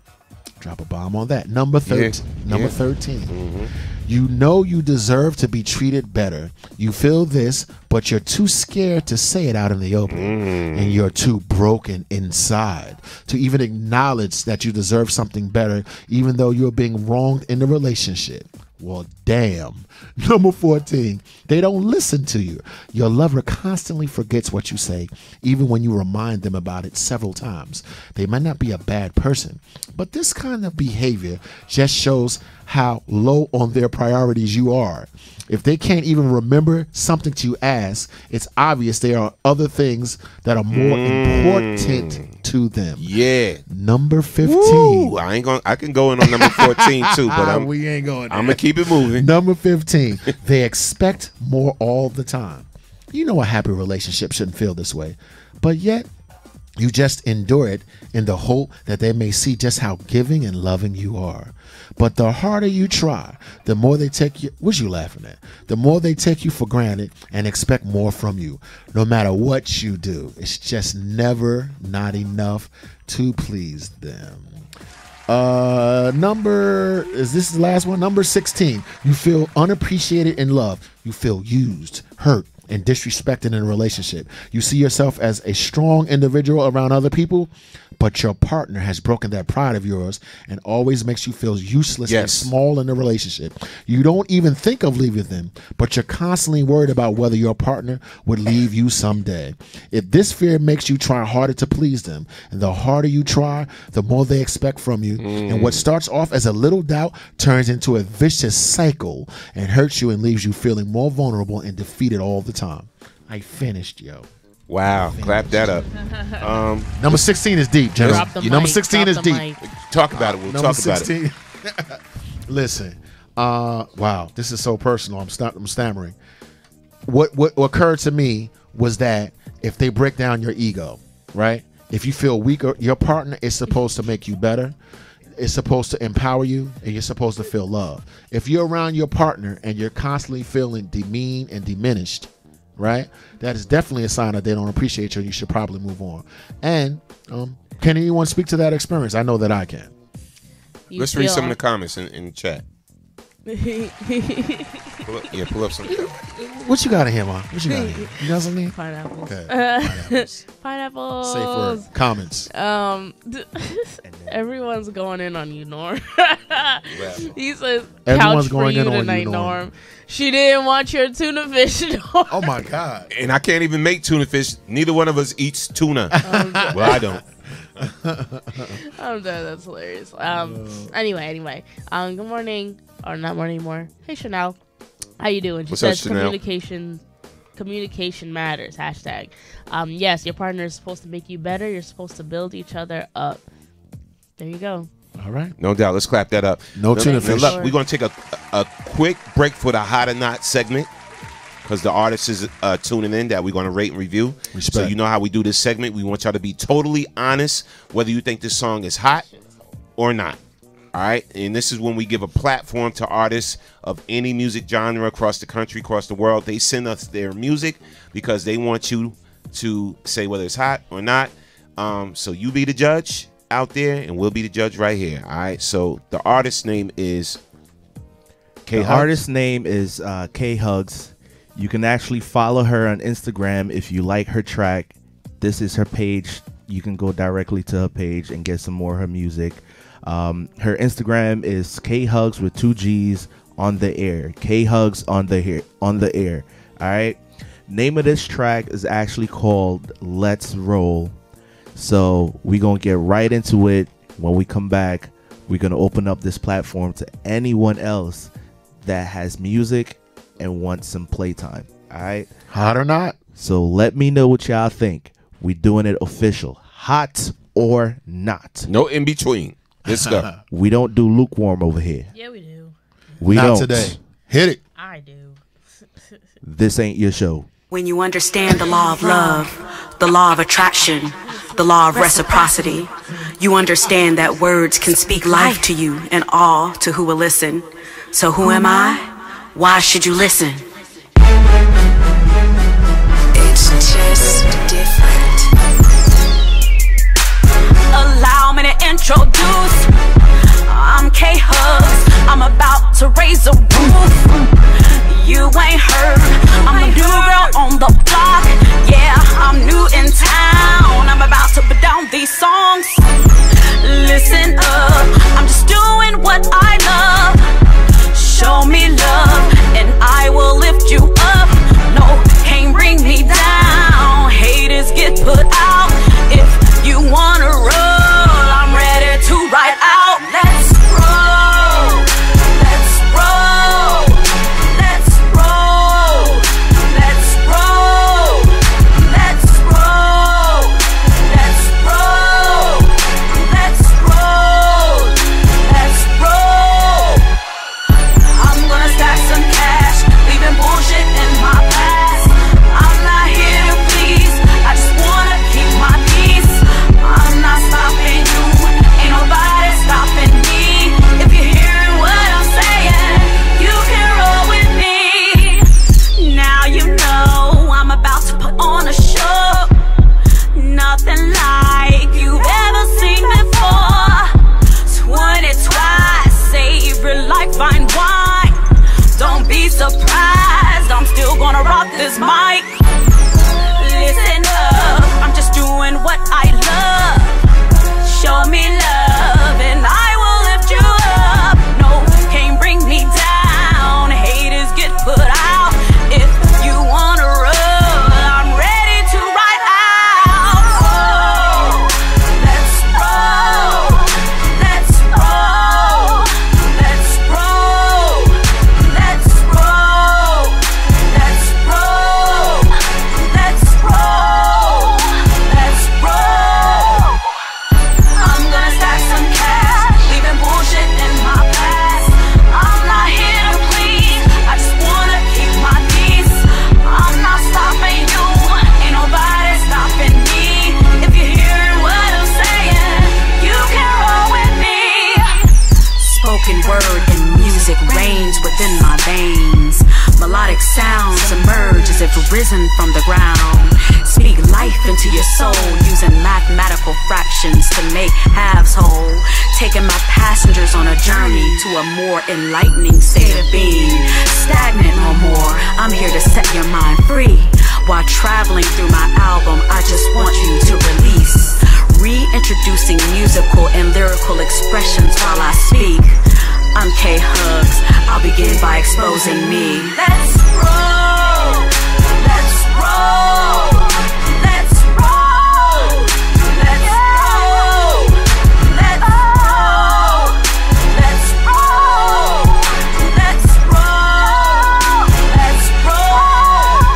Drop a bomb on that. Number 13. Number 13. You know you deserve to be treated better. You feel this, but you're too scared to say it out in the open. And you're too broken inside to even acknowledge that you deserve something better, even though you're being wronged in the relationship. Well, damn. Number 14, they don't listen to you. Your lover constantly forgets what you say, even when you remind them about it several times. They might not be a bad person, but this kind of behavior just shows how low on their priorities you are. If they can't even remember something to ask, it's obvious there are other things that are more important to them.
Yeah.
Number 15.
Woo, I can go in on number 14 too, but
we ain't going there.
I'm gonna keep it moving.
Number 15. They expect more all the time. You know a happy relationship shouldn't feel this way, but yet You just endure it in the hope that they may see just how giving and loving you are. But the harder you try, the more they take you. What you laughing at? The more they take you for granted and expect more from you. No matter what you do, it's just never not enough to please them. Is this the last one? Number 16. You feel unappreciated in love. You feel used, hurt, and disrespected in a relationship. You see yourself as a strong individual around other people, but your partner has broken that pride of yours and always makes you feel useless and small in the relationship. You don't even think of leaving them, but you're constantly worried about whether your partner would leave you someday. If this fear makes you try harder to please them, and the harder you try, the more they expect from you. And what starts off as a little doubt turns into a vicious cycle and hurts you and leaves you feeling more vulnerable and defeated all the time. I finished, yo.
Wow, clap that up.
Number 16 is deep, General. Number 16 is deep.
Talk about it. We'll talk about it.
Listen, wow, this is so personal. I'm stammering. What occurred to me was that if they break down your ego, right? If you feel weaker, your partner is supposed to make you better. It's supposed to empower you, and you're supposed to feel love. If you're around your partner and you're constantly feeling demeaned and diminished, right? That is definitely a sign that they don't appreciate you, and you should probably move on. And can anyone speak to that experience? I know that I can.
Let's read some of the comments in the chat. Pull up some.
What you got in here, man? What you got in here? You got something?
Pineapples.
Okay. Pineapples.
Pineapples.
Safe word. Comments.
Everyone's going in on you, Norm. He says,
Everyone's
couch
going
for you
in on
tonight,
you,
Norm. She didn't want your tuna fish, Norm.
Oh, my God.
And I can't even make tuna fish. Neither one of us eats tuna. Well, I don't.
I'm dead. That's hilarious. Anyway. Good morning, or not morning anymore. Hey, Chanel, how you doing? She says communication matters. #. Yes, your partner is supposed to make you better. You're supposed to build each other up. There you go.
All right.
No doubt. Let's clap that up.
No tuna fish.
Look, we're gonna take a quick break for the Hot or Not segment, because the artist is tuning in that we're going to rate and review.
Respect.
So you know how we do this segment. We want y'all to be totally honest whether you think this song is hot or not. All right? And this is when we give a platform to artists of any music genre across the country, across the world. They send us their music because they want you to say whether it's hot or not. So you be the judge out there, and we'll be the judge right here. All right? So the artist's name is K-Hugs.
The artist's name is K-Hugs. You can actually follow her on Instagram if you like her track. This is her page. You can go directly to her page and get some more of her music. Her Instagram is K-Hugs with 2 G's on the air. K-Hugs on the air. All right. Name of this track is actually called Let's Roll. So we're going to get right into it. When we come back, we're going to open up this platform to anyone else that has music and want some playtime. All right.
Hot or not?
So let me know what y'all think. We doing it official. Hot or not.
No in between. Let's go.
We don't do lukewarm over here.
Yeah, we do.
We
not
don't.
Today. Hit it.
I do.
This ain't your show.
When you understand the law of love, the law of attraction, the law of reciprocity, you understand that words can speak life to you and all to who will listen. So who am I? Why should you listen? It's just different. Allow me to introduce. I'm K-Hugs. I'm about to raise a roof. You ain't heard. I'm a new girl on the block. Yeah, I'm new in town. I'm about to put down these songs. Listen up. I'm just doing what I love. Show me love, and I will lift you up. No, can't bring me down. Haters get put out. If you wanna roll, I'm ready to ride out. Let's roll. Let's roll. Let's roll. surprised. I'm still gonna rock this mic. Listen up, I'm just doing what I love. Show me love and I will lift you up. No, can't bring me down. Haters get put out. If you wanna run, I'm ready to ride out. Oh, let's roll, let's roll, let's roll, let's roll, let's roll, let's roll, let's roll. I'm gonna stack some cash, leaving bullshit in my past. I'm not here to please, I just wanna keep my peace. I'm not stopping you, ain't nobody stopping me. If you're hearing what I'm saying, you can roll with me. Spoken word and music reigns within my veins. Melodic sounds emerge as if risen from the ground. Speak life into your soul using mathematical fractions to make halves whole. Taking my passengers on a journey to a more enlightening state of being. Stagnant no more, I'm here to set your mind free. While traveling through my album, I just want you to release. Reintroducing musical and lyrical expressions while I speak. I'm K Hugs, I'll begin by exposing me. Let's roll, let's roll, let's roll, let's roll, let's roll, let's roll, let's roll, let's roll.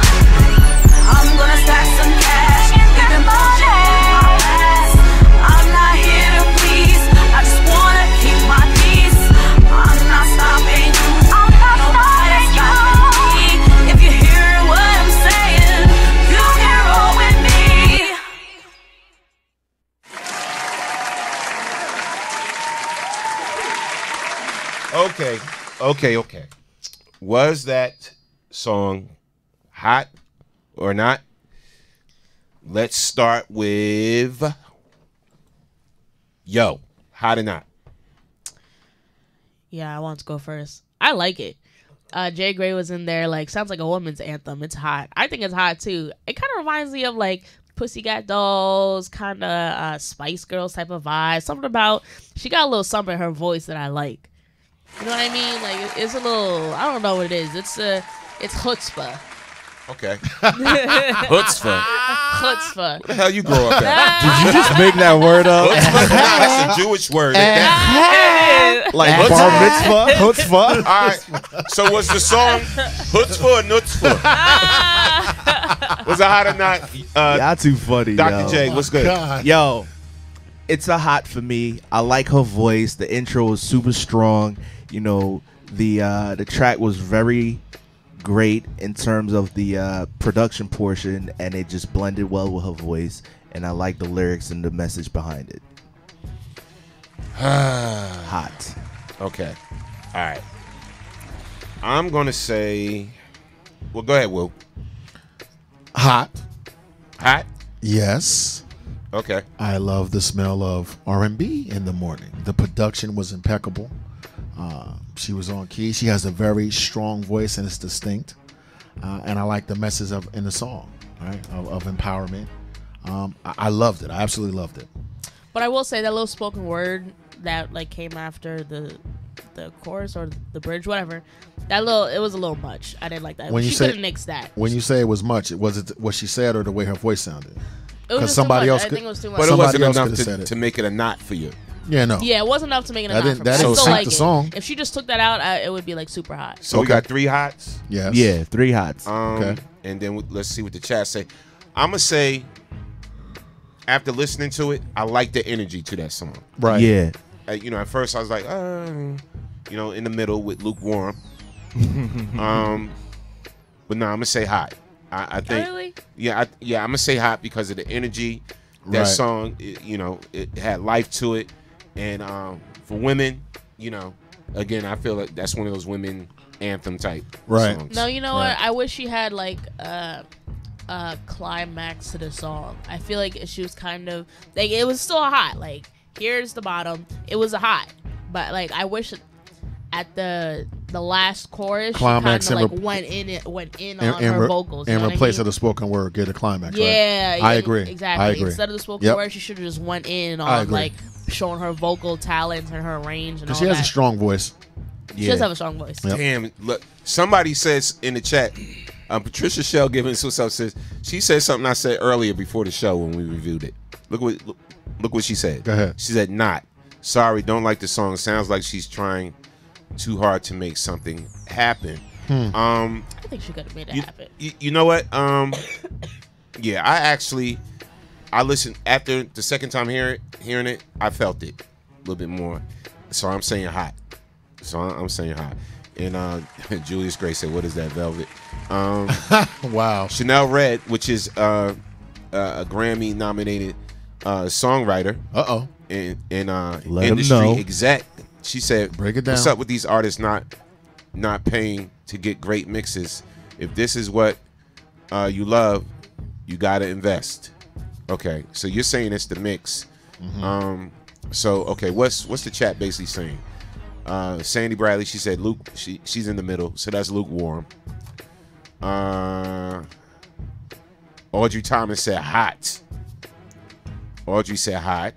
I'm gonna stack some cash, leaving bullshit in my past. I'm not here to please, I just wanna keep my peace. I'm not stopping you, nobody's stopping me. If you hear what I'm saying, you can roll with me.
Okay. Was that song hot or not? Let's start with Yo, hot or not?
Yeah, I want to go first. I like it. Jay Gray was in there, like, sounds like a woman's anthem. It's hot. I think it's hot too. It kind of reminds me of like Pussycat Dolls, kind of Spice Girls type of vibe. Something about, she got a little something in her voice that I like. You know what I mean? Like, it's a little, I don't know what it is. It's chutzpah.
Okay. Chutzpah.
Chutzpah.
Where the hell you grow up at?
Did you just make that word up?
Chutzpah? Nah, that's a Jewish word.
Like bar mitzvah? Chutzpah?
All right. So was the song chutzpah or nutzpah? Was it hot or not?
Y'all too funny,
Dr.
yo.
J, what's good?
God.
Yo, it's a hot for me. I like her voice. The intro was super strong. You know, the track was very great in terms of the production portion, and it just blended well with her voice. And I like the lyrics and the message behind it. Hot.
Okay. All right. I'm going to say, well, go ahead, Will.
Hot.
Hot?
Yes.
Okay.
I love the smell of R&B in the morning. The production was impeccable. She was on key. She has a very strong voice and it's distinct. And I like the message in the song, right? Of empowerment. I loved it. I absolutely loved it.
But I will say that little spoken word that like came after the chorus or the bridge, whatever. That little, it was a little much. I didn't like that. She could have nixed that.
When you say it was much, was it what she said or the way her voice sounded?
Because somebody else could. I think it was too much.
But it wasn't enough to make it a knot for you.
Yeah, no.
Yeah, it wasn't enough to make it a
That
knot
didn't-
for me.
that
I
didn't
still
sink
like
the
it.
song.
If she just took that out, it would be like super hot.
So we got 3 hots.
Yes.
Yeah, 3 hots.
Okay.
And then let's see what the chat say. I'm gonna say, after listening to it, I like the energy to that song.
Right.
Yeah.
You know, at first I was like, you know, in the middle with lukewarm. But no, I'm gonna say hot. I think.
Really?
Yeah, I'm gonna say hot because of the energy. That
Right.
song, you know, it had life to it, and for women, you know, again, I feel like that's one of those women anthem type songs.
No, you know what? I wish she had like a climax to the song. I feel like she was kind of like, it was still hot. Like, here's the bottom. It was a hot, but like I wish at the the last chorus,
Climax
she kind
and
of like went in on her vocals.
And
you know
replace
what I
it with spoken word, get a climax.
Yeah,
right? I agree.
Exactly.
I agree.
Instead of the spoken word, she should have just went in on like showing her vocal talents and her range and all
she has a strong voice.
She does have a strong voice.
Yep. Damn, look, somebody says in the chat, Patricia Shell giving us what's up says, she said something I said earlier before the show when we reviewed it. Look what she said.
Go ahead.
She said, not. Sorry, don't like the song. Sounds like she's trying too hard to make something happen.
I think she could have made it happen.
You know what? Yeah, I listened after the second time hearing it, I felt it a little bit more. So I'm saying hot. And Julius Gray said, what is that, Velvet?
Wow.
Chanel Red, which is a Grammy nominated songwriter. And industry exec. She said,
break it down.
What's up with these artists not paying to get great mixes? If this is what you love, you gotta invest. Okay, so you're saying it's the mix. So okay, what's the chat basically saying? Sandy Bradley, she said Luke. She's in the middle, so that's lukewarm. Audrey Thomas said hot. Audrey said hot.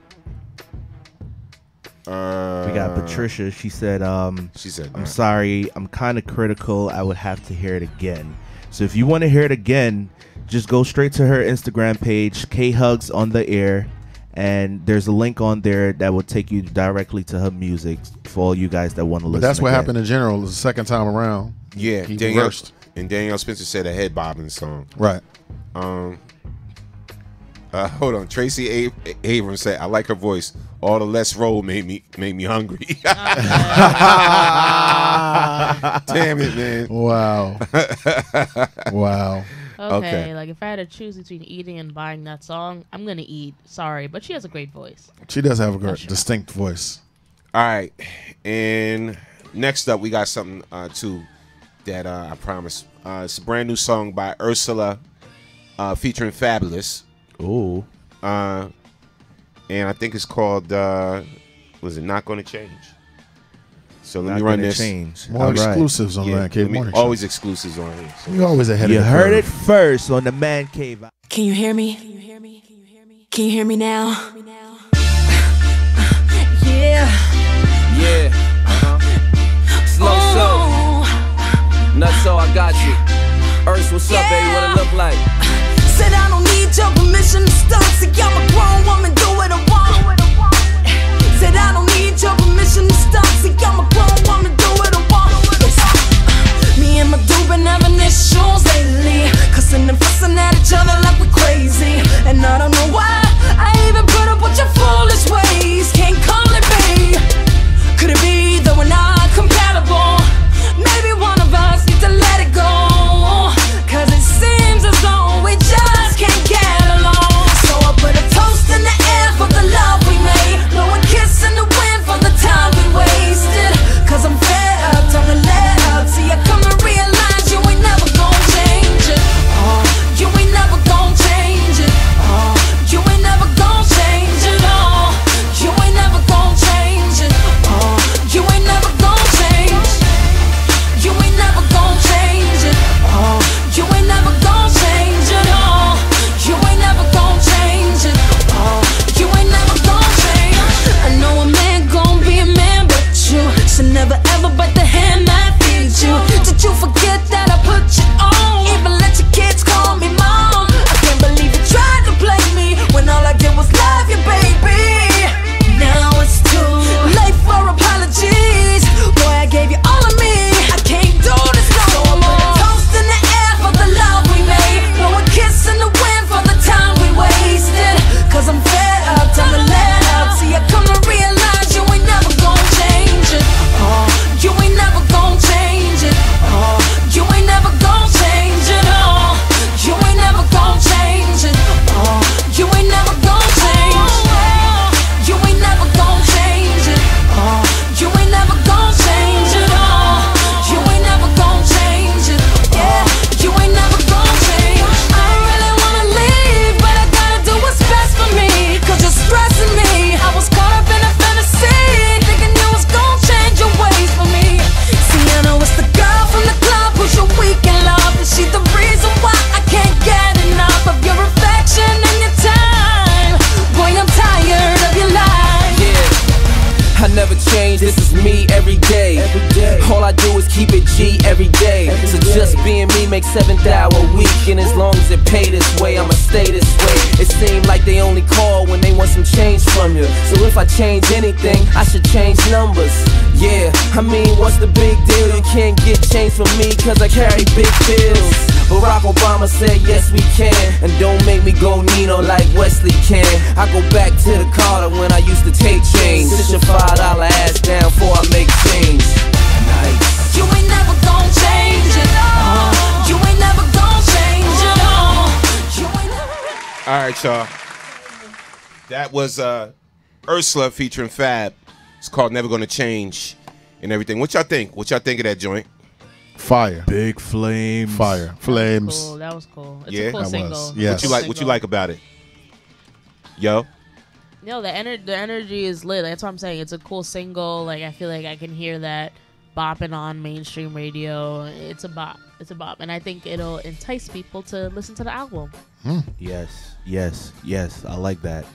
We got Patricia. She said, I'm
nah.
sorry, I'm kind of critical. I would have to hear it again. So if you want to hear it again, just go straight to her Instagram page, K-Hugs on the Air, and there's a link on there that will take you directly to her music for all you guys that want to listen.
But that's what happened in general the second time around.
Yeah, Danielle Spencer said a head bobbing song.
Right.
Hold on. Tracy Abrams said, I like her voice. All the less roll made me hungry. Damn it, man.
Wow. Wow.
Okay, like if I had to choose between eating and buying that song, I'm gonna eat. Sorry, but she has a great voice.
She does have a great, distinct voice.
All right, and next up we got something too that I promised. It's a brand new song by Ursula, featuring Fabulous.
Ooh.
And I think it's called was it Not Gonna Change? So let me run this.
More exclusives on Man Cave Morning Show.
Always exclusives on here. So.
You always ahead
you
of the
heard
curve.
it first on the Man Cave.
Can you hear me? Can you hear me? Can you hear me? Can you hear me now? Yeah.
Yeah. Slow so. Nutso, I got you. Earth, what's up, baby? What it look like?
Said I don't need your permission to stop. See, I'm a grown woman, do what I want. Said I don't need your permission to stop. See, I'm a grown woman, do what I want. Me and my dude been having issues lately, cussing and fussing at each other like we crazy. And I don't know why I even put up with your foolish ways. Can't call it babe. Could it be that we're not compatible? Maybe one of us needs to let it go, cause it seems
All I do is keep it G every day. So just being me makes $7 a week. And as long as it pay this way, I'ma stay this way. It seems like they only call when they want some change from you. So if I change anything, I should change numbers. Yeah, I mean, what's the big deal? You can't get change from me cause I carry big bills. Barack Obama said yes we can. And don't make me go Nino like Wesley can. I go back to the Carter when I used to take change. Sit your $5 ass down before I make change. Nice.
You ain't never gon' change it. You ain't never gon' change it. You ain't never.
All right, y'all. That was Ursula featuring Fab. It's called Never Gonna Change and everything. What y'all think? What y'all think of that joint?
Fire.
Big flames.
Fire. Flames.
Cool. That was cool. It's
Yeah?
a cool
That
single.
was. Yes.
What you like about it? Yo?
No, the energy is lit. That's what I'm saying. It's a cool single. Like, I feel like I can hear that bopping on mainstream radio. It's a bop. It's a bop. And I think it'll entice people to listen to the album.
Yes, yes, yes. I like that.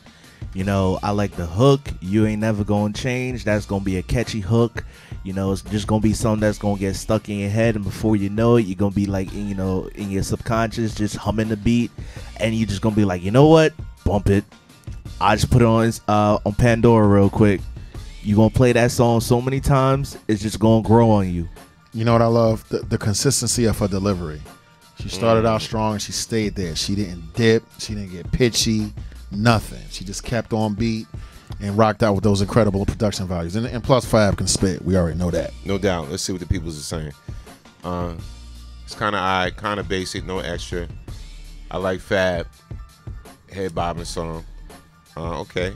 You know, I like the hook. You ain't never gonna change. That's gonna be a catchy hook. You know, it's just gonna be something that's gonna get stuck in your head, and before you know it, you're gonna be like, you know, in your subconscious, just humming the beat, and you're just gonna be like, you know what? Bump it. I just put it on Pandora real quick. You gonna play that song so many times, it's just gonna grow on you.
You know what I love? The consistency of her delivery. She started out strong and she stayed there. She didn't dip. She didn't get pitchy. Nothing. She just kept on beat and rocked out with those incredible production values. And plus, Fab can spit. We already know that.
No doubt. Let's see what the peoples are saying. It's kind of odd, kind of basic, no extra. I like Fab. Head bobbing song. Okay.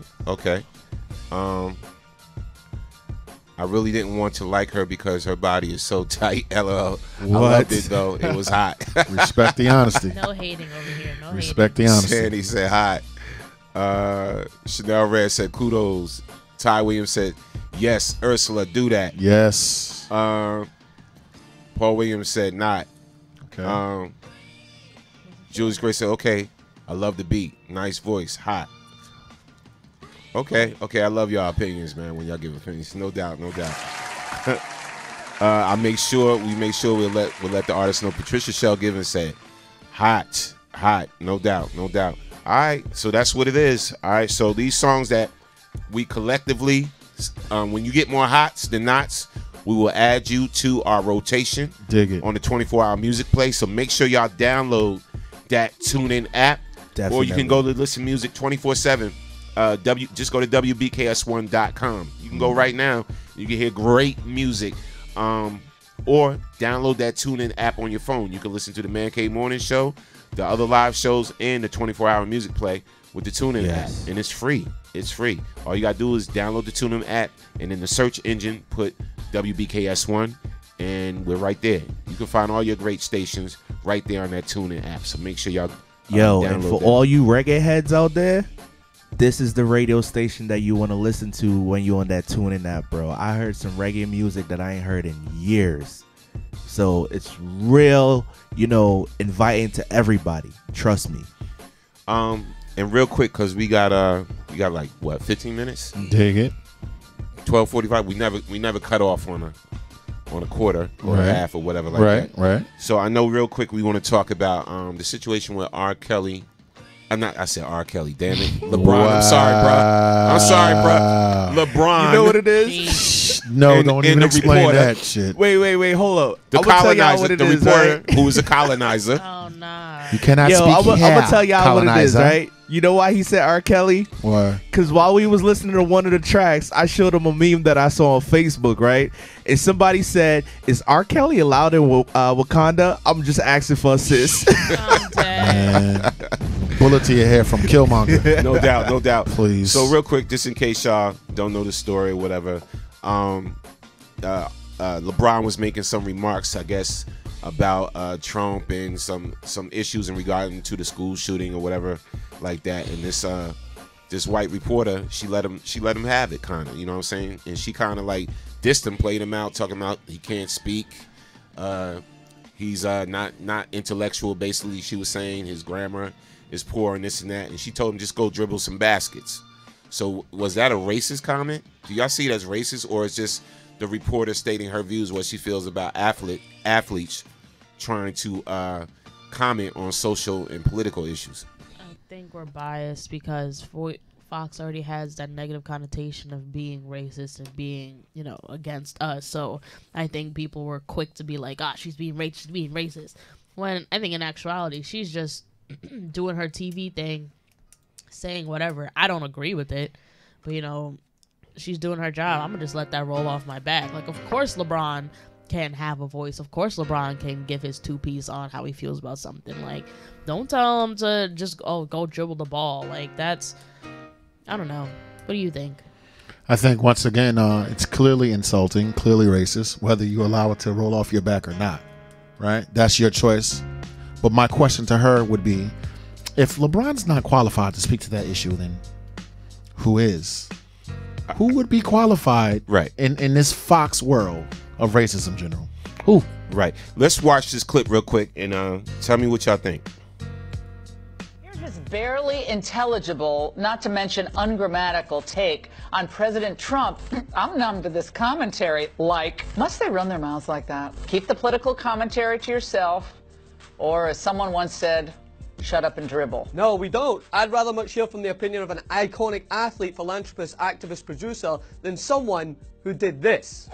I really didn't want to like her because her body is so tight. LOL.
What?
I loved it though. It was hot.
Respect the honesty.
No hating over here. No
Respect
hating.
the honesty.
Sandy said hot. Chanel Red said kudos. Ty Williams said yes. Ursula, do that.
Yes.
Paul Williams said not.
Okay.
Julius Gray said okay. I love the beat. Nice voice. Hot. Okay. I love y'all opinions, man. When y'all give opinions, no doubt. We make sure we'll let the artist know. Patricia Shell Given said hot. No doubt. All right, so that's what it is. All right, so these songs that we collectively, when you get more hots than nots, we will add you to our rotation.
Dig it.
On the 24-hour music play. So make sure y'all download that TuneIn app.
Definitely.
Or you can go to Listen Music 24/7. Just go to WBKS1.com. You can go right now. You can hear great music. Or download that TuneIn app on your phone. You can listen to the Man Cave Morning Show, the other live shows, and the 24-hour music play with the TuneIn app. And it's free. It's free. All you got to do is download the TuneIn app, and in the search engine, put WBKS1, and we're right there. You can find all your great stations right there on that TuneIn app. So make sure y'all
and for all you reggae heads out there, this is the radio station that you want to listen to when you're on that TuneIn app, bro. I heard some reggae music that I ain't heard in years. So it's real, inviting to everybody. Trust me.
And real quick, because we got like, what, 15 minutes?
Dig it.
12:45. We never cut off on a quarter or a half or whatever like that.
Right.
So I know real quick we want to talk about the situation with R. Kelly. I said R. Kelly, damn it. LeBron,
Wow.
I'm sorry, bro. LeBron.
You know what it is?
No, don't even explain
reporter.
that shit.
Wait, hold up.
The
I'm gonna tell y'all
colonizer,
what it
the
is,
reporter
right?
who was a colonizer.
Oh, nah.
You cannot speak
I'm
here,
gonna tell y'all what it is,
colonizer.
right? You know why he said R. Kelly?
Why?
Because while we was listening to one of the tracks, I showed him a meme that I saw on Facebook, right? And somebody said, "Is R. Kelly allowed in Wakanda?" I'm just asking for a sis.
I'm dead.
Man. Bullet to your head from Killmonger.
No doubt.
Please.
So real quick, just in case y'all don't know the story or whatever, LeBron was making some remarks, I guess, about Trump and some issues in regarding to the school shooting or whatever like that. And this white reporter, she let him have it, kind of, you know what I'm saying? And she kind of like dissed him, played him out, talking about he can't speak. He's not intellectual. Basically, she was saying his grammar is poor and this and that. And she told him just go dribble some baskets. So was that a racist comment? Do y'all see it as racist, or it's just the reporter stating her views, what she feels about athletes trying to comment on social and political issues.
I think we're biased because Fox already has that negative connotation of being racist and being, against us. So I think people were quick to be like, she's being racist. When I think in actuality, she's just doing her TV thing, saying whatever. I don't agree with it, but she's doing her job. I'm gonna just let that roll off my back. Like, of course LeBron can have a voice. Of course LeBron can give his two-piece on how he feels about something. Like, don't tell him to just go dribble the ball. Like, that's, I don't know. What do you think?
I think once again, it's clearly insulting, clearly racist, whether you allow it to roll off your back or not. Right? That's your choice. But my question to her would be, if LeBron's not qualified to speak to that issue, then who is? Who would be qualified in this Fox world of racism in general? Who?
Right. Let's watch this clip real quick and tell me what y'all think.
Here's his barely intelligible, not to mention ungrammatical take on President Trump. I'm numb to this commentary. Must they run their mouths like that? Keep the political commentary to yourself, or as someone once said, shut up and dribble.
No, we don't. I'd rather much hear from the opinion of an iconic athlete, philanthropist, activist, producer than someone who did this.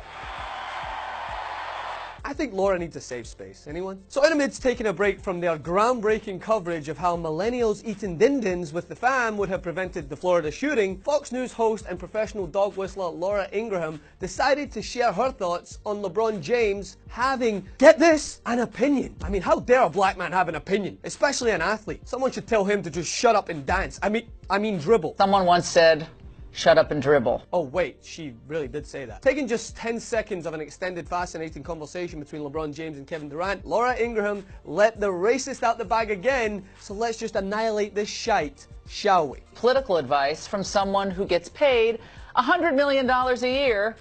I think Laura needs a safe space. Anyone? So in amidst taking a break from their groundbreaking coverage of how millennials eating din-dins with the fam would have prevented the Florida shooting, Fox News host and professional dog whistler Laura Ingraham decided to share her thoughts on LeBron James having, get this, an opinion. I mean, how dare a black man have an opinion? Especially an athlete. Someone should tell him to just shut up and dance. I mean dribble.
Someone once said, shut up and dribble.
Oh wait, she really did say that. Taking just 10 seconds of an extended, fascinating conversation between LeBron James and Kevin Durant, Laura Ingraham let the racist out the bag again, so let's just annihilate this shite, shall we?
Political advice from someone who gets paid $100 million a year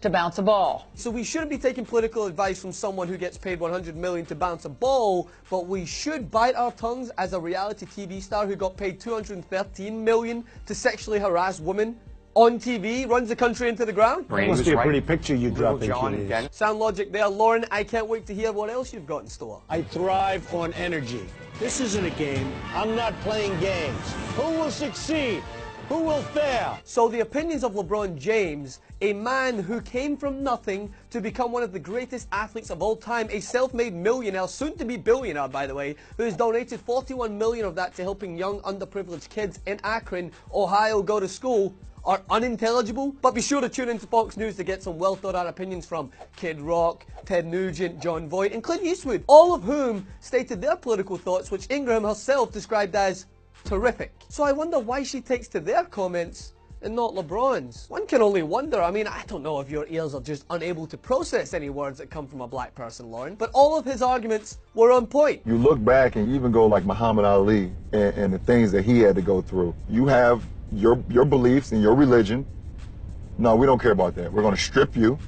to bounce a ball.
So we shouldn't be taking political advice from someone who gets paid $100 million to bounce a ball, but we should bite our tongues as a reality TV star who got paid $213 million to sexually harass women on TV runs the country into the ground?
It must be a pretty picture you drop into.
Sound logic there. Lauren, I can't wait to hear what else you've got in store.
I thrive on energy. This isn't a game. I'm not playing games. Who will succeed? Who will fail?
So the opinions of LeBron James, a man who came from nothing to become one of the greatest athletes of all time, a self-made millionaire, soon to be billionaire by the way, who has donated $41 million of that to helping young underprivileged kids in Akron, Ohio go to school, are unintelligible. But be sure to tune into Fox News to get some well thought out opinions from Kid Rock, Ted Nugent, John Voight and Clint Eastwood, all of whom stated their political thoughts, which Ingraham herself described as terrific. So I wonder why she takes to their comments and not LeBron's. One can only wonder. I mean, I don't know if your ears are just unable to process any words that come from a black person, Lauren, but all of his arguments were on point.
You look back and even go like Muhammad Ali and the things that he had to go through. You have your beliefs and your religion. No, we don't care about that. We're going to strip you.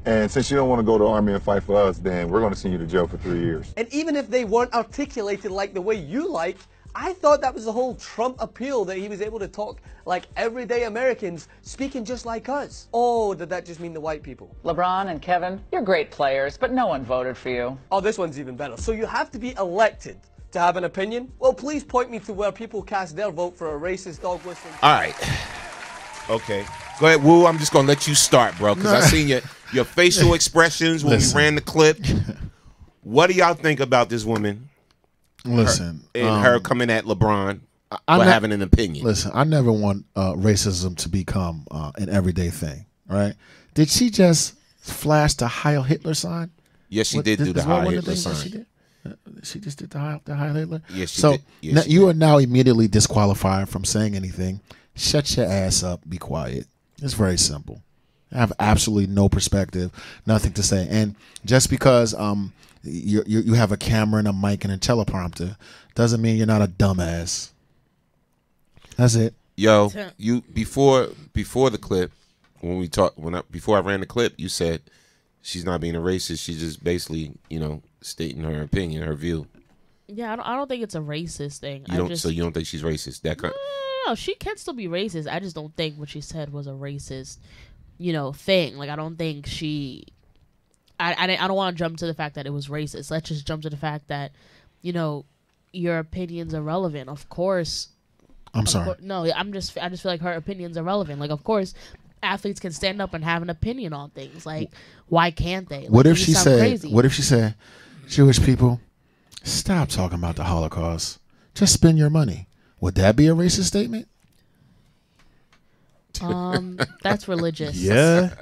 And since you don't want to go to the army and fight for us, then we're going to send you to jail for 3 years.
And even if they weren't articulated like the way you like, I thought that was the whole Trump appeal, that he was able to talk like everyday Americans, speaking just like us. Oh, did that just mean the white people?
LeBron and Kevin, you're great players, but no one voted for you.
Oh, this one's even better. So you have to be elected to have an opinion? Well, please point me to where people cast their vote for a racist dog whistling.
All right. Okay. Go ahead, Woo. I'm just going to let you start, bro, because I seen your facial expressions when we ran the clip. What do y'all think about this woman?
Listen,
her coming at LeBron for having an opinion.
Listen, I never want racism to become an everyday thing, right? Did she just flash the Heil Hitler sign?
Yes, she did do the Heil Hitler sign.
She just did the Heil Hitler?
Yes, she did. Yes,
you are now immediately disqualified from saying anything. Shut your ass up. Be quiet. It's very simple. I have absolutely no perspective, nothing to say. And just because you have a camera and a mic and a teleprompter doesn't mean you're not a dumbass. That's it.
Yo, you before the clip, before I ran the clip, you said she's not being a racist. She's just basically, stating her opinion, her view.
Yeah, I don't think it's a racist thing.
So you don't think she's racist?
No, she can still be racist. I just don't think what she said was a racist thing. Like, I don't think she. I don't want to jump to the fact that it was racist. Let's just jump to the fact that, your opinions are relevant. Of course.
I'm sorry.
No, I just feel like her opinions are relevant. Like, of course, athletes can stand up and have an opinion on things. Like, why can't they? Like,
What if she said?
crazy.
What if she said, Jewish people, stop talking about the Holocaust. Just spend your money. Would that be a racist statement?
That's religious.
Yeah.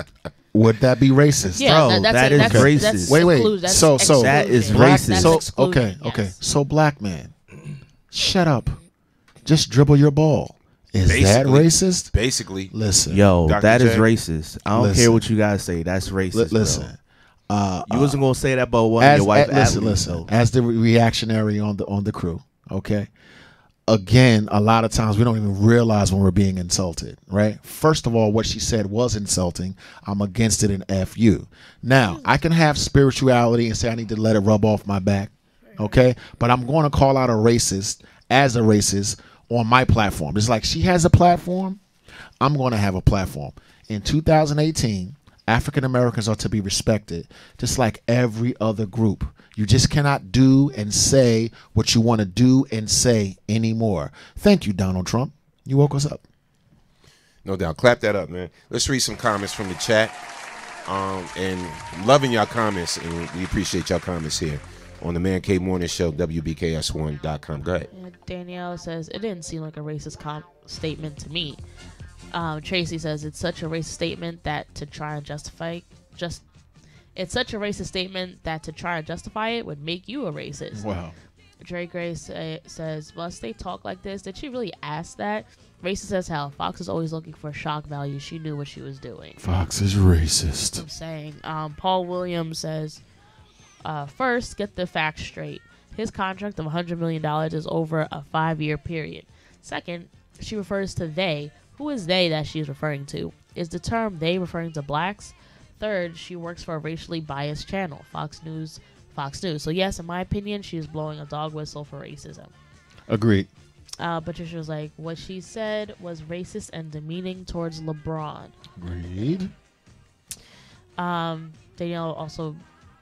Would that be racist?
Yeah,
Bro,
that's
that is racist.
Wait.
That's
So
that is
black,
racist.
So
exclusion,
okay. So black man, shut up. Just dribble your ball. Is that racist?
Basically.
Listen.
Yo,
Dr.
that is
J.
racist. I don't care what you guys say. That's racist.
Listen.
You wasn't gonna say that about one of your wife athletes.
Listen. As the reactionary on the crew, okay. Again, a lot of times we don't even realize when we're being insulted, right? First of all, what she said was insulting. I'm against it and F you. Now, I can have spirituality and say I need to let it rub off my back, okay? But I'm going to call out a racist as a racist on my platform. It's like she has a platform, I'm going to have a platform. In 2018, African Americans are to be respected just like every other group. You just cannot do and say what you want to do and say anymore. Thank you, Donald Trump. You woke us up.
No doubt. Clap that up, man. Let's read some comments from the chat. And loving y'all comments, and we appreciate y'all comments here on the Man Cave Morning Show, WBKS1.com. Go ahead.
Danielle says, it didn't seem like a racist statement to me. Tracy says, it's such a racist statement that to try and justify it would make you a racist.
Wow.
Drake Grace says, must they talk like this? Did she really ask that? Racist as hell. Fox is always looking for shock value. She knew what she was doing.
Fox is racist.
I'm saying. Paul Williams says, first, get the facts straight. His contract of $100 million is over a 5-year period. Second, she refers to they. Who is they that she is referring to? Is the term they referring to blacks? Third, she works for a racially biased channel, Fox News. So yes, in my opinion, she is blowing a dog whistle for racism.
Agreed.
Patricia was like, what she said was racist and demeaning towards LeBron.
Agreed.
Danielle also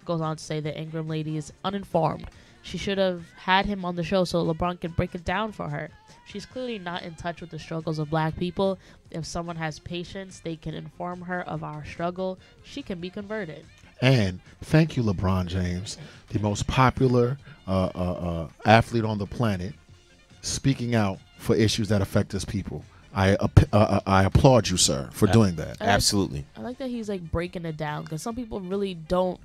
goes on to say that Ingram lady is uninformed. She should have had him on the show so LeBron could break it down for her. She's clearly not in touch with the struggles of black people. If someone has patience, they can inform her of our struggle. She can be converted.
And thank you, LeBron James, the most popular athlete on the planet, speaking out for issues that affect his people. I applaud you, sir, for doing that.
Absolutely.
I like that he's like breaking it down, because some people really don't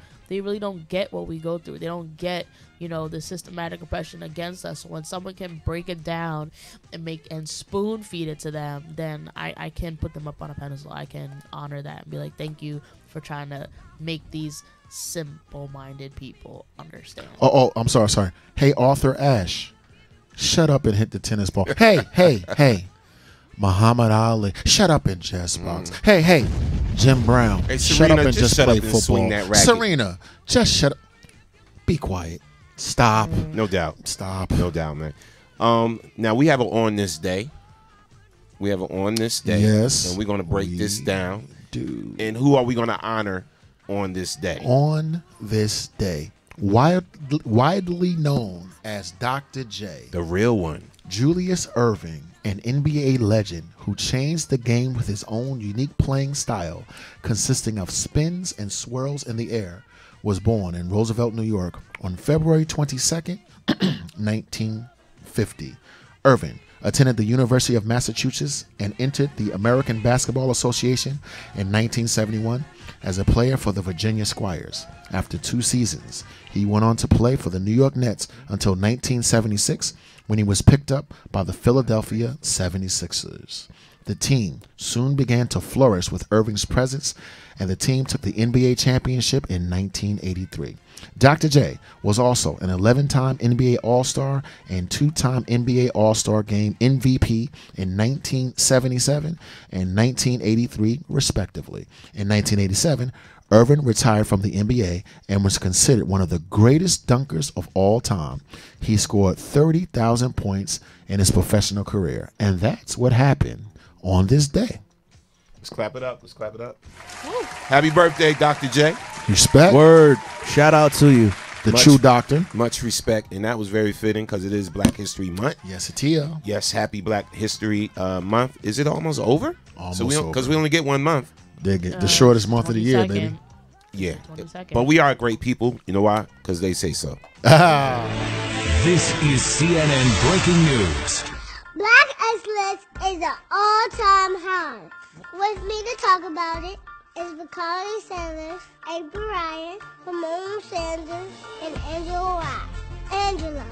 get what we go through. They don't get, the systematic oppression against us. So when someone can break it down and spoon feed it to them, then I can put them up on a pedestal. I can honor that and be like, thank you for trying to make these simple-minded people understand.
Oh, I'm sorry. Hey, Arthur Ashe, shut up and hit the tennis ball. Hey. Muhammad Ali, shut up and just box. Hey, Jim Brown,
Hey,
shut
Serena,
up and just
shut
play
up and
football.
swing that racket.
Serena, just shut up. Be quiet. Stop.
No doubt.
Stop.
No doubt, man. Now we have an on this day.
Yes.
And we're going to break this down. And who are we going to honor on this day?
On this day, widely known as Dr. J,
the real one,
Julius Erving, an NBA legend who changed the game with his own unique playing style consisting of spins and swirls in the air, was born in Roosevelt, New York on February 22nd, 1950. Erving attended the University of Massachusetts and entered the American Basketball Association in 1971 as a player for the Virginia Squires. After 2 seasons, he went on to play for the New York Nets until 1976, when he was picked up by the Philadelphia 76ers. The team soon began to flourish with Erving's presence, and the team took the NBA championship in 1983. Dr. J was also an 11-time NBA All-Star and 2-time NBA All-Star Game MVP in 1977 and 1983, respectively. In 1987, Erving retired from the NBA and was considered one of the greatest dunkers of all time. He scored 30,000 points in his professional career, and that's what happened on this day.
Let's clap it up. Let's clap it up. Happy birthday, Dr. J.
Respect.
Word. Shout out to you.
The true doctor.
Much respect. And that was very fitting because it is Black History Month.
Yes, it is.
Yes, happy Black History Month. Is it almost over?
Almost
over. Because we only get 1 month.
They get the shortest month of the year, baby.
Yeah. But we are great people. You know why? Because they say so.
This is CNN Breaking News.
Black excellence is an all-time high. With me to talk about it is Bakari Sanders, April Ryan, Ramon Sanders, and Angela White. Angela,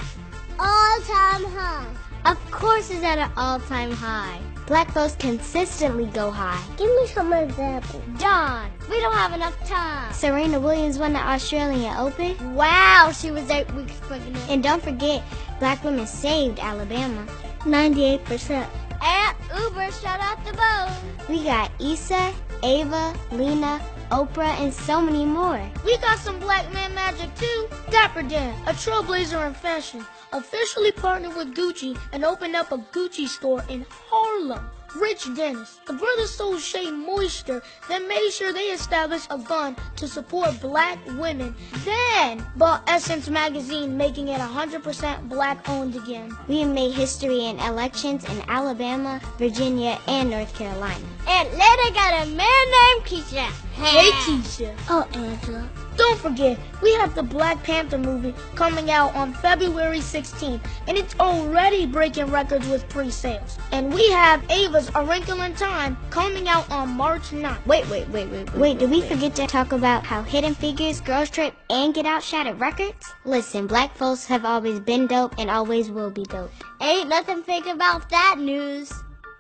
all-time high. Of course it's at an all-time high. Black folks consistently go high. Give me some examples. Dawn, we don't have enough time. Serena Williams won the Australian Open. Wow, she was 8 weeks pregnant. And don't forget, Black women saved Alabama. 98%. And Uber, shout out to Bo. We got Issa, Ava, Lena, Oprah, and so many more. We got some Black man magic too. Dapper Dan, a trailblazer in fashion, officially partnered with Gucci and opened up a Gucci store in Harlem. Rich Dennis, the brother sold Shea Moisture, then made sure they established a fund to support Black women, then bought Essence magazine, making it 100% Black owned again. We made history in elections in Alabama, Virginia, and North Carolina. Atlanta got a man named Keisha. Hey Keisha. Oh, Angela. Don't forget, we have the Black Panther movie coming out on February 16th, and it's already breaking records with pre-sales. And we have Ava's A Wrinkle in Time coming out on March 9th. Wait, did we forget to talk about how Hidden Figures, Girls Trip, and Get Out shattered records? Listen, Black folks have always been dope and always will be dope. Ain't nothing fake about that news.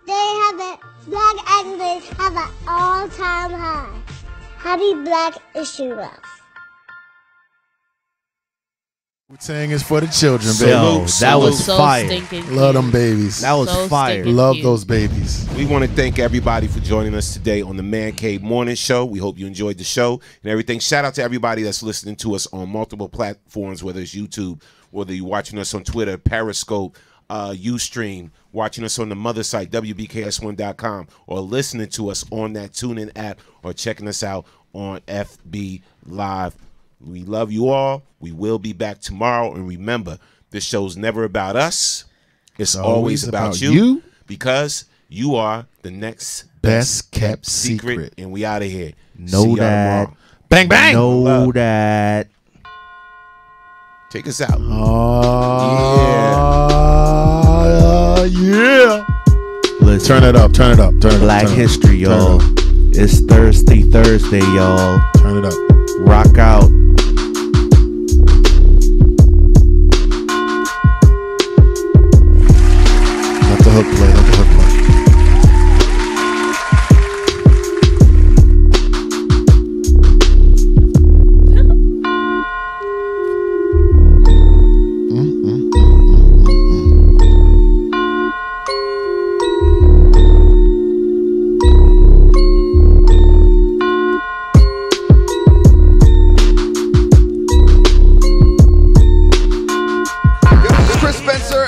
They have it. Black excellence have an all-time high. Happy Black History Month.
Saying is for the children, baby.
Yo, that was fire.
Love them babies.
That was fire.
Love those babies.
We want to thank everybody for joining us today on the Man Cave Morning Show. We hope you enjoyed the show and everything. Shout out to everybody that's listening to us on multiple platforms, whether it's YouTube, whether you're watching us on Twitter, Periscope, Ustream, watching us on the mother site, WBKS1.com, or listening to us on that TuneIn app, or checking us out on FB Live. We love you all. We will be back tomorrow. And remember, this show's never about us. It's always about you, because you are the next
best kept secret.
And we out of here.
Know that.
Tomorrow.
Bang, bang.
Know that.
Take us out.
Yeah.
Listen,
turn it up.
Black History, y'all. It's Thursday, y'all.
Turn it up.
Rock out.
Let the hook play.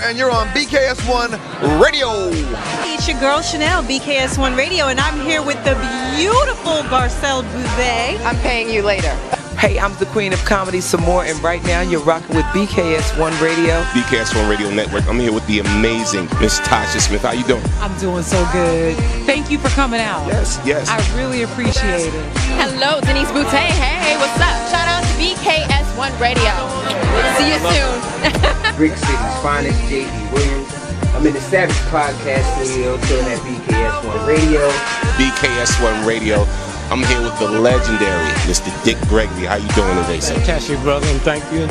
And you're on BKS1 Radio.
It's your girl Chanel, BKS1 Radio, and I'm here with the beautiful Garcelle Bouzet.
I'm paying you later. Hey, I'm the queen of comedy some more, and right now you're rocking with BKS1 Radio.
BKS1 Radio Network. I'm here with the amazing Miss Tasha Smith. How you doing?
I'm doing so good. Thank you for coming out.
Yes.
I really appreciate it.
Hello, Denise Boutte. Hey, what's up? Shout out to BKS1 Radio. See you soon.
Brick City's finest, J.D. Williams. I'm in the Savage Podcast Studio, chilling at BKS1 Radio.
BKS1 Radio. I'm here with the legendary Mr. Dick Gregory. How you doing today, sir?
Fantastic, brother, and thank you.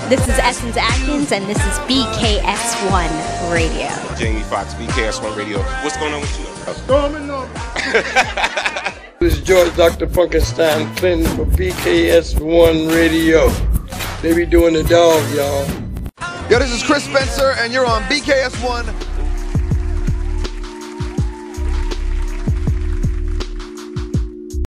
This is Essence Atkins, and this is BKS1 Radio.
Jamie Foxx, BKS1 Radio. What's going on with you?
Storming on. This is George Dr. Funkenstein Clinton for BKS1 Radio. They be doing the dog, y'all.
Yo, this is Chris Spencer, and you're on BKS1